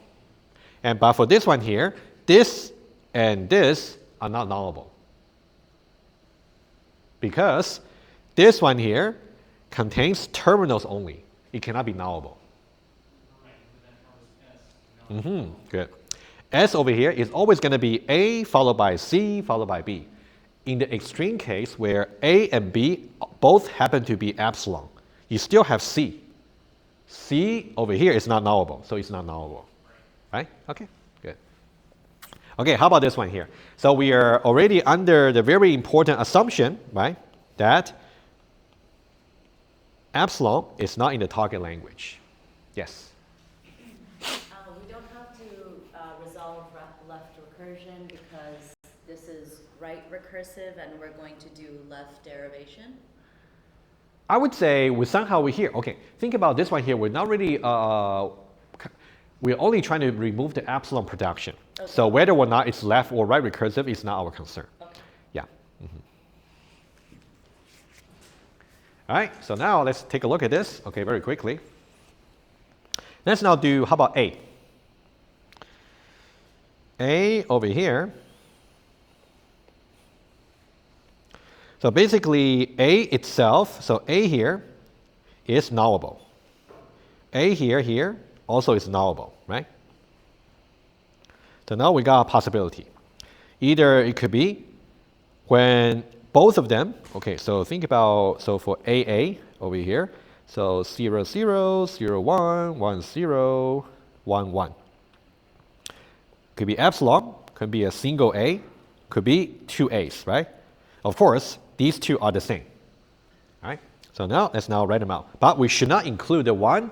But for this one here, this and this are not nullable. Because this one here contains terminals only. It cannot be nullable. Right, but then how is S? No. Good. S over here is always going to be A followed by C followed by B. In the extreme case where A and B both happen to be epsilon, you still have C. C over here is not nullable, so it's not nullable. Right? Okay, good. Okay, how about this one here? So we are already under the very important assumption, right, that epsilon is not in the target language. Yes? We don't have to resolve left recursion because this is right recursive and we're going to do left derivation. I would say somehow we're here. Okay, think about this one here. We're not really, we're only trying to remove the epsilon production. Okay. So whether or not it's left or right recursive is not our concern. Okay. Yeah. All right, so now let's take a look at this, okay, very quickly. Let's now do, how about A? A over here. So basically, A itself, so A here is nullable. A here also is nullable, right? So now we got a possibility. Either it could be when both of them, okay, so think about, so for AA over here, so 0, 0, 0, 1, 1, 0, 1, 1. Could be epsilon, could be a single A, could be two A's, right? Of course, these two are the same. All right, so now let's now write them out. But we should not include the one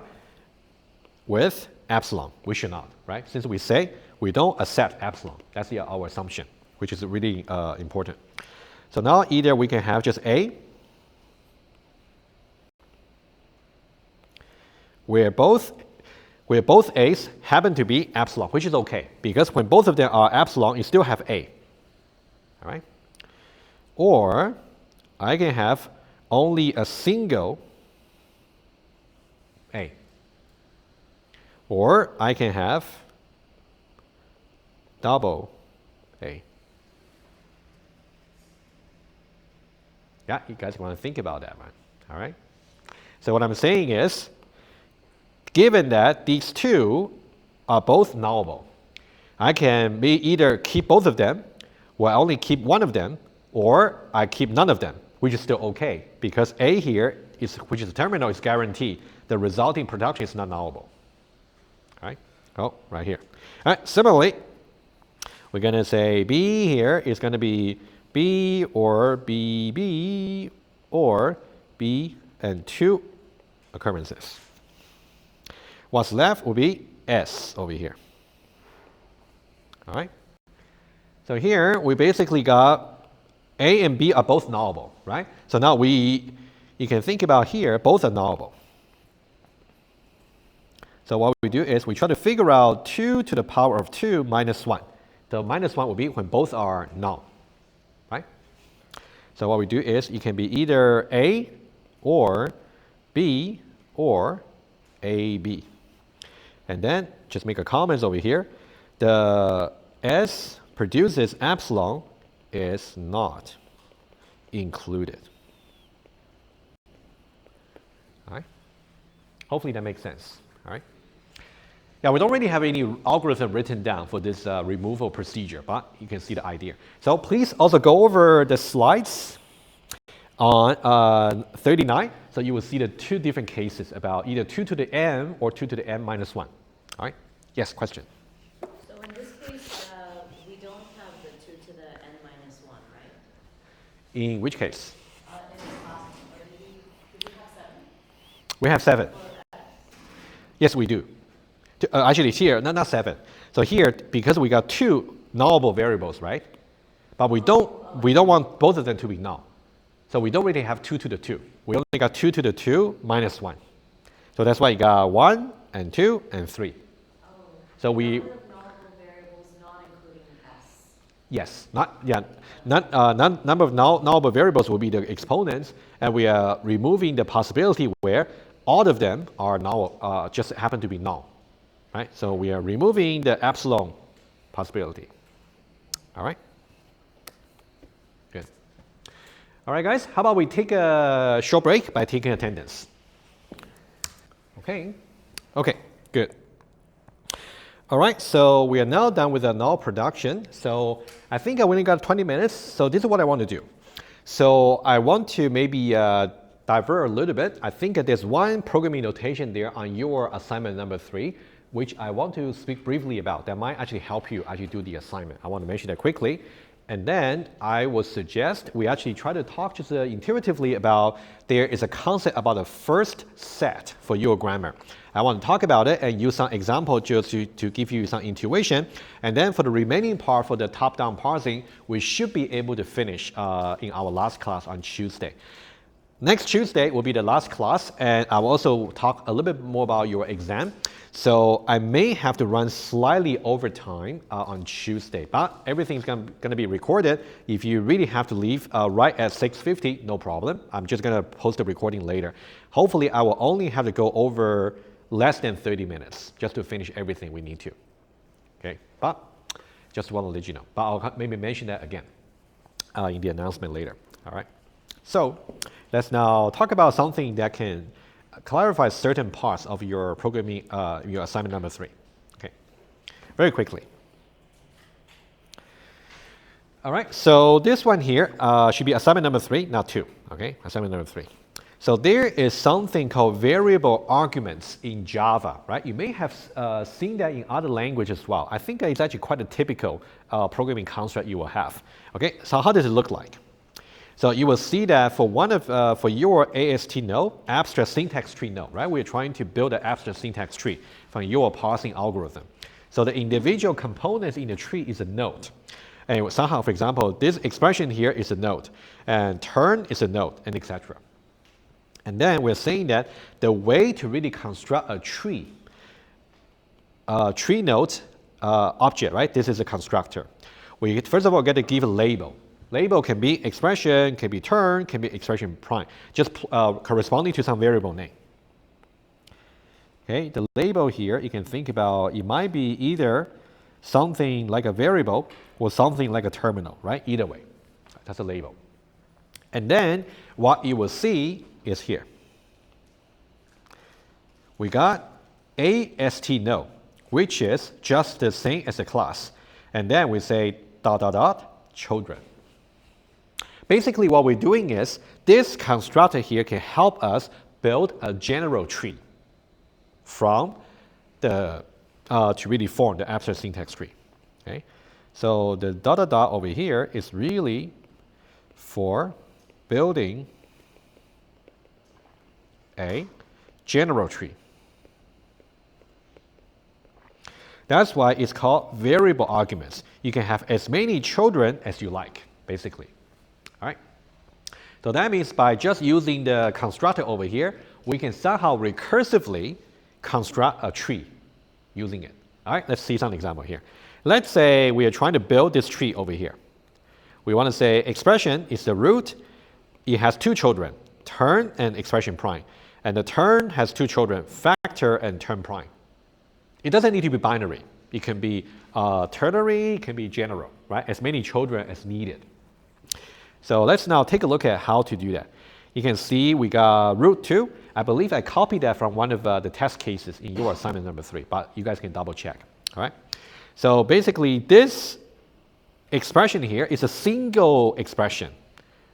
with epsilon. We should not, right? Since we say we don't accept epsilon. That's our assumption, which is really important. So now either we can have just A, where both A's happen to be epsilon, which is okay, because when both of them are epsilon, you still have A. All right? Or I can have only a single A. Or I can have double A. Yeah, you guys want to think about that one. All right? So what I'm saying is, given that these two are both nullable, I can either keep both of them, or I only keep one of them, or I keep none of them, which is still okay, because A here, which is the terminal, is guaranteed. The resulting production is not nullable. All right? Oh, right here. All right, similarly, we're going to say B here is going to be B or BB or B and two occurrences. What's left will be S over here. All right? So here we basically got A and B are both nullable, right? So now you can think about here, both are nullable. So what we do is we try to figure out 2 to the power of 2 minus 1. The minus 1 will be when both are null, right? So what we do is it can be either A or B or AB. And then just make a comment over here. The S produces epsilon is not included. All right? Hopefully that makes sense. All right? Yeah, we don't really have any algorithm written down for this removal procedure, but you can see the idea. So please also go over the slides on 39. So you will see the two different cases about either 2 to the n or 2 to the n minus 1. All right? Yes, question? So in this case, we don't have the 2 to the n minus 1, right? In which case? In this class, or did we have 7? We have 7. Yes, we do. Actually, here, not 7. So here, because we got 2 nullable variables, right? But we don't want both of them to be null. So we don't really have 2 to the 2. We only got 2 to the 2 minus 1. So that's why you got 1 and 2 and 3. So we Number of nullable variables not including S. Yes, number of nullable variables will be the exponents, and we are removing the possibility where all of them are null, just happen to be null. right? So we are removing the epsilon possibility. All right? Good. All right, guys, how about we take a short break by taking attendance? Okay. Okay, good. All right, so we are now done with the null production. So I think I only got 20 minutes. So this is what I want to do. So I want to maybe divert a little bit. I think there's one programming notation there on your assignment number 3, which I want to speak briefly about. That might actually help you as you do the assignment. I want to mention that quickly. And then I would suggest we actually try to talk just intuitively about there is a concept about the first set for your grammar. I want to talk about it and use some example just to give you some intuition. And then for the remaining part, for the top-down parsing, we should be able to finish in our last class on Tuesday. Next Tuesday will be the last class, and I will also talk a little bit more about your exam. So I may have to run slightly over time on Tuesday, but everything's going to be recorded. If you really have to leave right at 6:50, no problem. I'm just going to post the recording later. Hopefully, I will only have to go over less than 30 minutes just to finish everything we need to. Okay, but just want to let you know. But I'll maybe mention that again in the announcement later. All right. So let's now talk about something that can clarify certain parts of your programming, your assignment number 3. Okay, very quickly. All right, so this one here should be assignment number 3, not 2. Okay, assignment number 3. So there is something called variable arguments in Java, right? You may have seen that in other languages as well. I think it's actually quite a typical programming construct you will have. Okay, so how does it look like? So you will see that for for your AST node, abstract syntax tree node, right? We're trying to build an abstract syntax tree from your parsing algorithm. So the individual components in the tree is a node. And somehow, for example, this expression here is a node, and turn is a node, and etc. And then we're saying that the way to really construct a tree node object, right? This is a constructor. We first of all get to give a label. Label can be expression, can be turn, can be expression prime, just corresponding to some variable name. Okay, the label here, you can think about, it might be either something like a variable or something like a terminal, right? Either way, that's a label. And then what you will see is here. We got AST node, which is just the same as a class. And then we say ... children. Basically, what we're doing is this constructor here can help us build a general tree from the to really form the abstract syntax tree. Okay, so the ... over here is really for building a general tree. That's why it's called variable arguments. You can have as many children as you like, basically. All right. So that means by just using the constructor over here, we can somehow recursively construct a tree using it. All right, let's see some example here. Let's say we are trying to build this tree over here. We want to say expression is the root. It has 2 children, turn and expression prime. And the turn has 2 children, factor and turn prime. It doesn't need to be binary. It can be ternary, it can be general, right? As many children as needed. So let's now take a look at how to do that. You can see we got root 2. I believe I copied that from one of the test cases in your assignment number 3, but you guys can double check, all right? So basically this expression here is a single expression,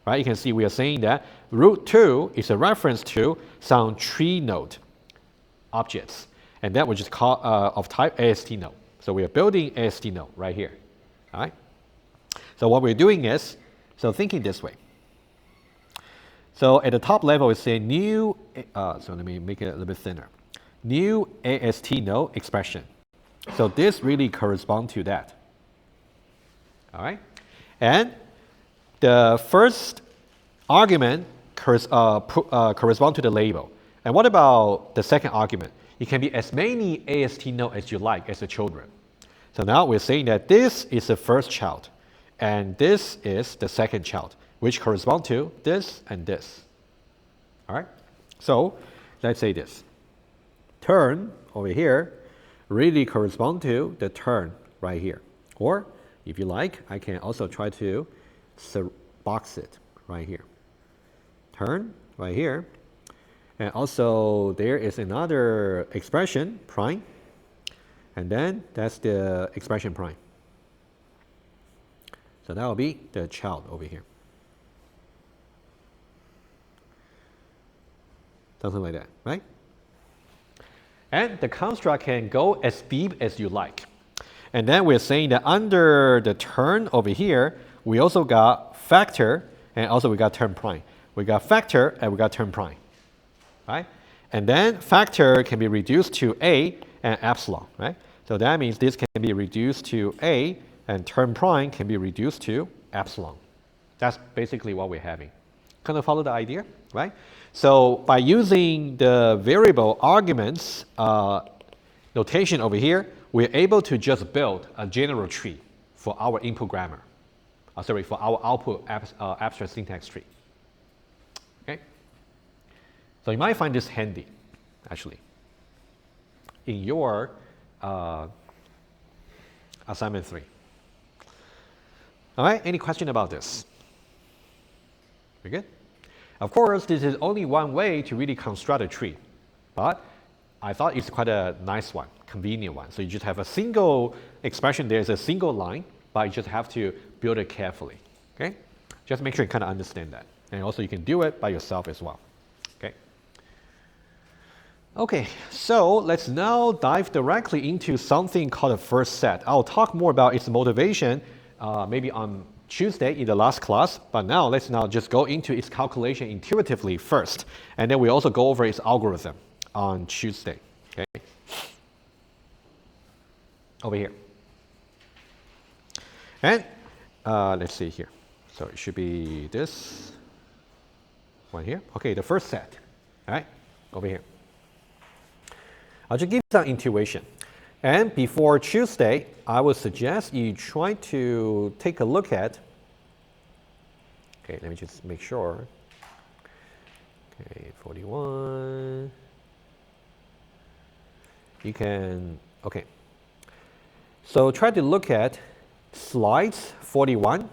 right? You can see we are saying that root 2 is a reference to some tree node objects. And that we just call of type AST node. So we are building AST node right here. All right. So what we're doing is, so thinking this way. So at the top level, we say new. So let me make it a little bit thinner. New AST node expression. So this really corresponds to that. All right. And the first argument corresponds to the label. And what about the second argument? It can be as many AST nodes as you like as the children. So now we're saying that this is the first child, and this is the second child, which correspond to this and this. All right? So let's say this. Turn over here really correspond to the turn right here. Or if you like, I can also try to box it right here. Turn right here. And also there is another expression, prime. And then that's the expression prime. So that will be the child over here. Something like that, right? And the construct can go as deep as you like. And then we're saying that under the term over here, we also got factor and also we got term prime. We got factor and we got term prime, right? And then factor can be reduced to A and epsilon, right? So that means this can be reduced to A and term prime can be reduced to epsilon. That's basically what we're having. Kind of follow the idea, right? So by using the variable arguments notation over here, we're able to just build a general tree for our input grammar. For our output abstract syntax tree. Okay? So you might find this handy, actually, in your assignment 3. All right, any question about this? Very good. Of course, this is only one way to really construct a tree, but I thought it's quite a nice one, convenient one. So you just have a single expression, there's a single line, but you just have to build it carefully, okay? Just make sure you kind of understand that. And also you can do it by yourself as well, okay? Okay, so let's now dive directly into something called a first set. I'll talk more about its motivation maybe on Tuesday in the last class, but now let's just go into its calculation intuitively first, and then we also go over its algorithm on Tuesday, okay? Over here. And let's see here. So it should be this one here. Okay, the first set, all right, over here. I'll just give you some intuition. And before Tuesday, I would suggest you try to take a look at, okay, let me just make sure. Okay, 41. You can, okay. So try to look at slides 41,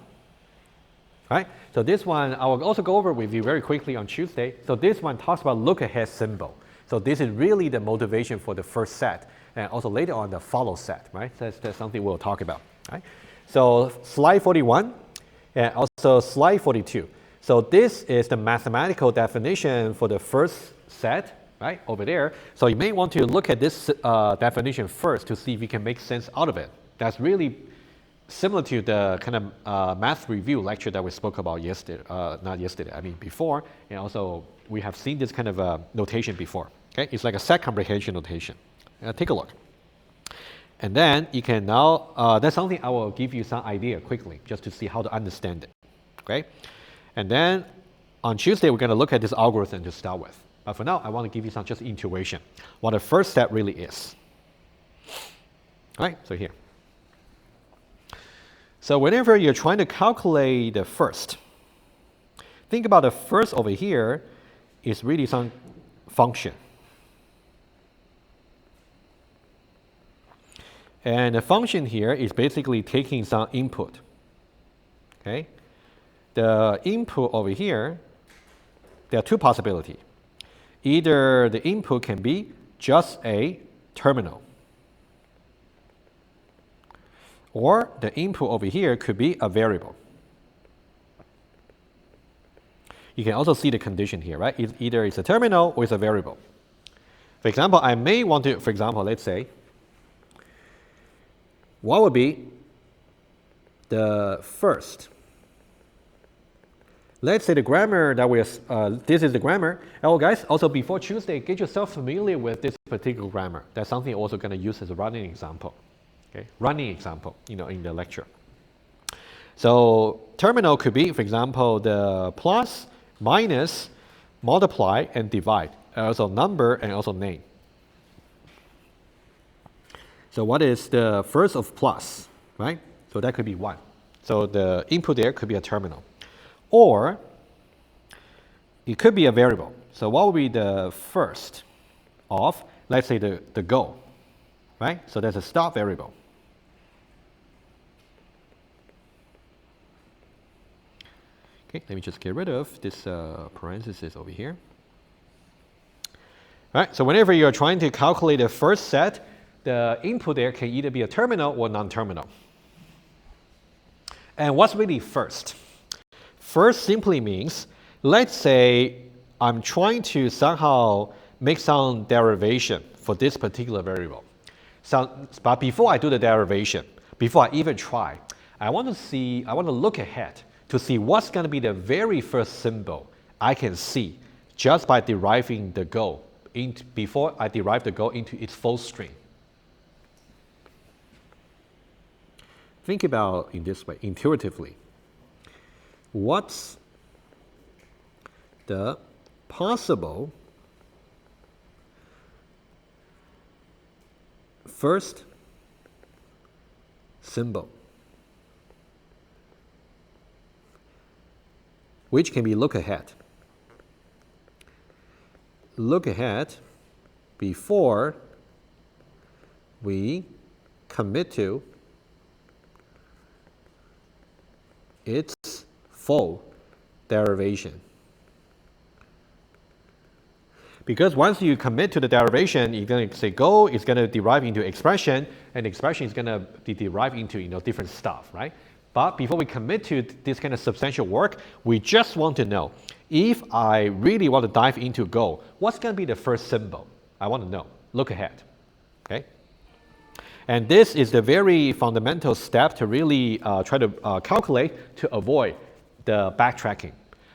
right? So this one, I will also go over with you very quickly on Tuesday. So this one talks about look ahead symbol. So this is really the motivation for the first set. And also later on the follow set, right? That's something we'll talk about, right? So slide 41 and also slide 42. So this is the mathematical definition for the first set, right, over there. So you may want to look at this definition first to see if you can make sense out of it. That's really similar to the kind of math review lecture that we spoke about yesterday, not yesterday, I mean before. And also we have seen this kind of notation before, okay? It's like a set comprehension notation. Take a look. And then you can now, that's something I will give you some idea quickly, just to see how to understand it, okay? And then on Tuesday, we're going to look at this algorithm to start with. But for now, I want to give you some just intuition, what the first step really is. All right, so here. So whenever you're trying to calculate the first, think about the first over here is really some function. And the function here is basically taking some input, okay? The input over here, there are two possibilities. Either the input can be just a terminal, or the input over here could be a variable. You can also see the condition here, right? Either it's a terminal or it's a variable. For example, I may want to, for example, let's say, what would be the first? Let's say the grammar that this is the grammar. Oh, guys, also before Tuesday, get yourself familiar with this particular grammar. That's something you're also going to use as a running example. Okay, running example, in the lecture. So terminal could be, for example, the plus, minus, multiply, and divide. Also number and also name. So what is the first of plus, right? So that could be 1. So the input there could be a terminal. Or it could be a variable. So what would be the first of, let's say, the goal? right? So that's a stop variable. Okay, let me just get rid of this parenthesis over here. All right, so whenever you're trying to calculate the first set, the input there can either be a terminal or non-terminal. And what's really first? First simply means, let's say I'm trying to somehow make some derivation for this particular variable. So, but before I do the derivation, before I even try, I want to look ahead to see what's going to be the very first symbol I can see just by deriving the goal before I derive the goal into its full string. Think about in this way, intuitively. What's the possible first symbol which can be look ahead? Look ahead before we commit to its full derivation. Because once you commit to the derivation, you're going to say go, it's going to derive into expression, and expression is going to be derived into different stuff, right? But before we commit to this kind of substantial work, we just want to know, if I really want to dive into Go, what's going to be the first symbol? I want to know. Look ahead. Okay? And this is the very fundamental step to really try to calculate to avoid the backtracking.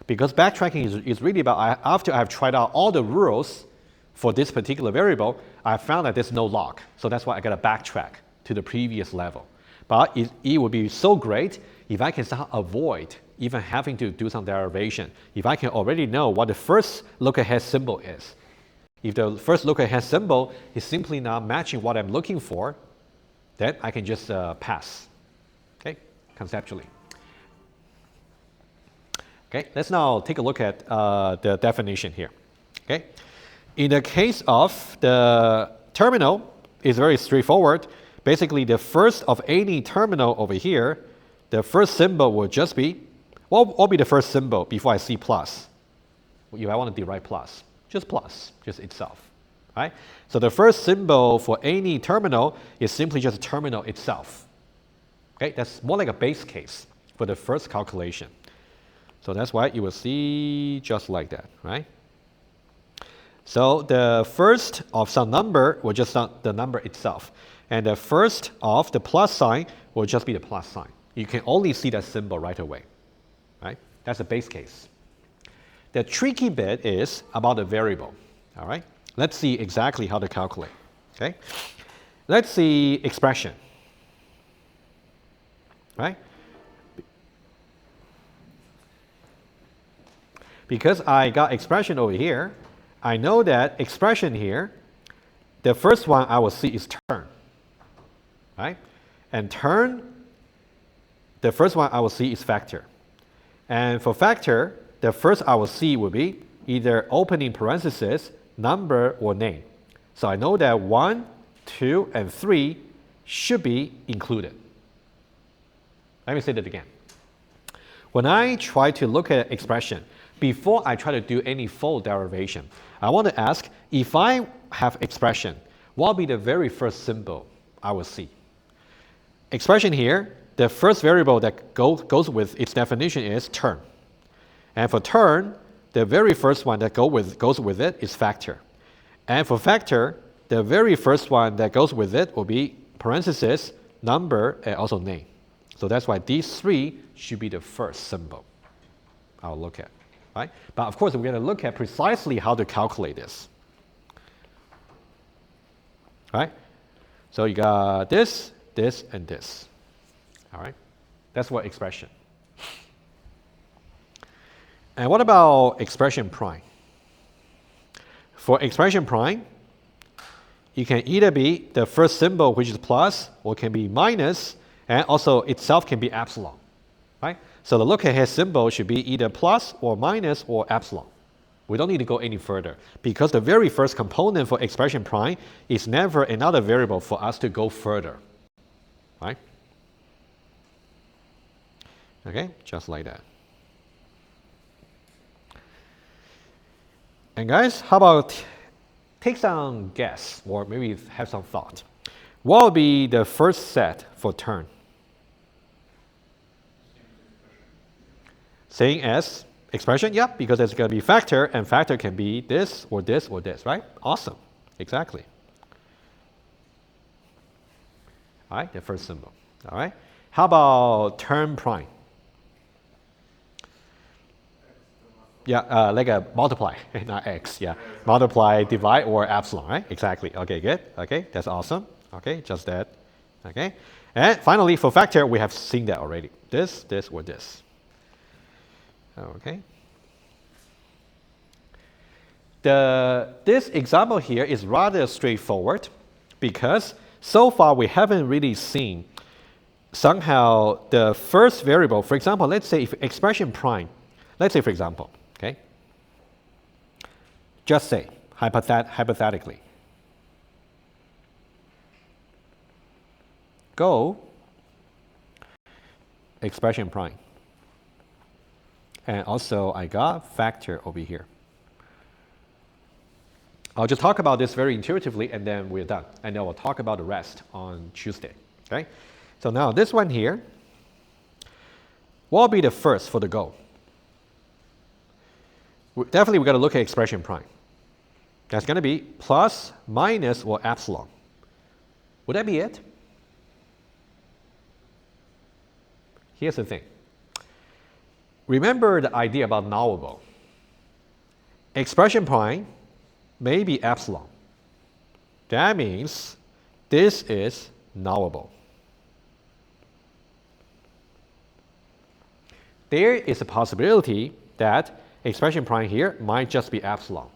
Because backtracking is really about, after I've tried out all the rules for this particular variable, I found that there's no log. So that's why I got to backtrack to the previous level. But it would be so great if I can somehow avoid even having to do some derivation. If I can already know what the first look-ahead symbol is. If the first look-ahead symbol is simply not matching what I'm looking for, then I can just pass, okay, conceptually. Okay, let's now take a look at the definition here. Okay, in the case of the terminal, it's very straightforward. Basically, the first of any terminal over here, the first symbol will just be, what will be the first symbol before I see plus? If I want to derive plus, just itself, right? So the first symbol for any terminal is simply just terminal itself. Okay, that's more like a base case for the first calculation. So that's why you will see just like that, right? So the first of some number will just be the number itself. And the first of the plus sign will just be the plus sign. You can only see that symbol right away, right? That's the base case. The tricky bit is about the variable, all right? Let's see exactly how to calculate, okay? Let's see expression, right? Because I got expression over here, I know that expression here, the first one I will see is turn, right? And turn, the first one I will see is factor. And for factor, the first I will see will be either opening parenthesis, number, or name. So I know that 1, 2, and 3 should be included. Let me say that again. When I try to look at expression, before I try to do any full derivation, I want to ask, if I have expression, what will be the very first symbol I will see? Expression here, the first variable that goes with its definition is term. And for term, the very first one that goes with it is factor. And for factor, the very first one that goes with it will be parenthesis, number, and also name. So that's why these three should be the first symbol I'll look at, right? But of course, we're going to look at precisely how to calculate this, right? So you got this, this, and this, all right? That's what expression. And what about expression prime? For expression prime, you can either be the first symbol, which is plus, or it can be minus, and also itself can be epsilon, right? So the look-ahead symbol should be either plus or minus or epsilon, We don't need to go any further because the very first component for expression prime is never another variable for us to go further, right? Okay, just like that. And guys, how about take some guess or maybe have some thought. What would be the first set for turn? Same as expression, yeah, because it's going to be factor, and factor can be this or this or this, right? Awesome, exactly. All right, the first symbol. All right, how about term prime? Yeah, like a multiply, not x, yeah. Multiply, divide, or epsilon, right? Exactly, okay, good, okay, that's awesome. Okay, just that, okay. And finally, for factor, we have seen that already. This, or this. Okay. This example here is rather straightforward because so far we haven't really seen somehow the first variable. For example, let's say if expression prime, let's say for example, okay, just say hypothetically, go expression prime. And also I got factor over here. I'll just talk about this very intuitively and then we're done. And then we'll talk about the rest on Tuesday. Okay? So now this one here, what will be the first for the go? Definitely we're going to look at expression prime. That's going to be plus, minus, or epsilon. Would that be it? Here's the thing. Remember the idea about knowable. Expression prime may be epsilon. That means this is knowable. There is a possibility that expression prime here might just be epsilon,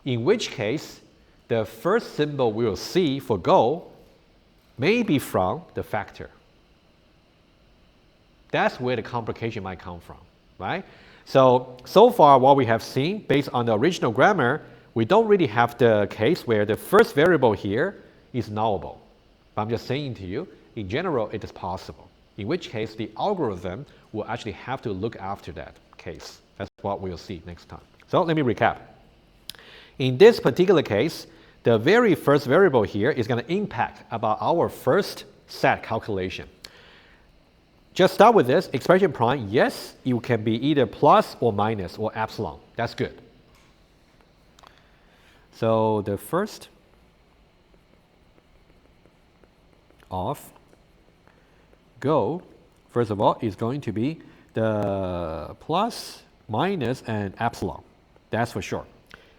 in which case the first symbol we will see for go may be from the factor. That's where the complication might come from, right? So far what we have seen based on the original grammar, we don't really have the case where the first variable here is knowable. But I'm just saying to you, in general, it is possible. In which case, the algorithm will actually have to look after that case. That's what we'll see next time. So let me recap. In this particular case, the very first variable here is going to impact about our first set calculation. Just start with this, expression prime, yes, it can be either plus or minus or epsilon. That's good. So the first of go, first of all, is going to be the plus, minus, and epsilon. That's for sure.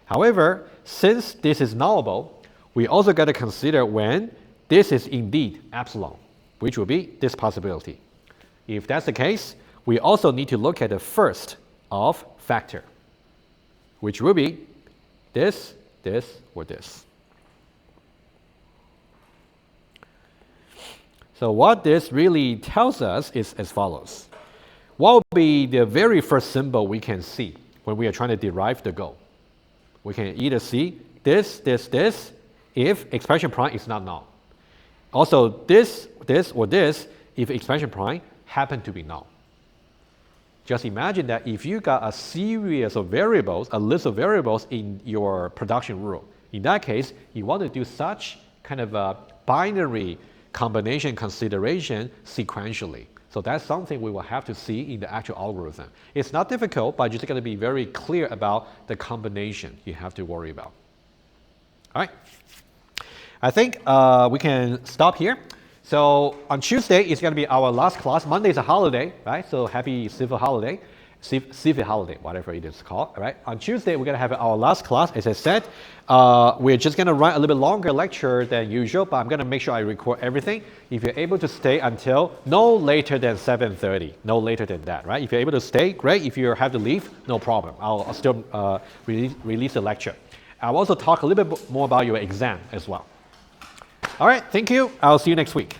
However, since this is knowable, we also got to consider when this is indeed epsilon, which will be this possibility. If that's the case, we also need to look at the first of factor, which will be this, or this. So what this really tells us is as follows. What will be the very first symbol we can see when we are trying to derive the go? We can either see this, if expression prime is not null. Also this, or this, if expression prime happen to be null. Just imagine that if you got a series of variables, a list of variables in your production rule, in that case, you want to do such kind of a binary combination consideration sequentially. So that's something we will have to see in the actual algorithm. It's not difficult, but you just got to be very clear about the combination you have to worry about. All right. I think we can stop here. So on Tuesday, it's going to be our last class. Monday is a holiday, right? So happy civil holiday, whatever it is called, all right? On Tuesday, we're going to have our last class. As I said, we're just going to run a little bit longer lecture than usual, but I'm going to make sure I record everything. If you're able to stay until no later than 7:30, no later than that, right? If you're able to stay, great. If you have to leave, no problem. I'll still release the lecture. I'll also talk a little bit more about your exam as well. All right, thank you. I'll see you next week.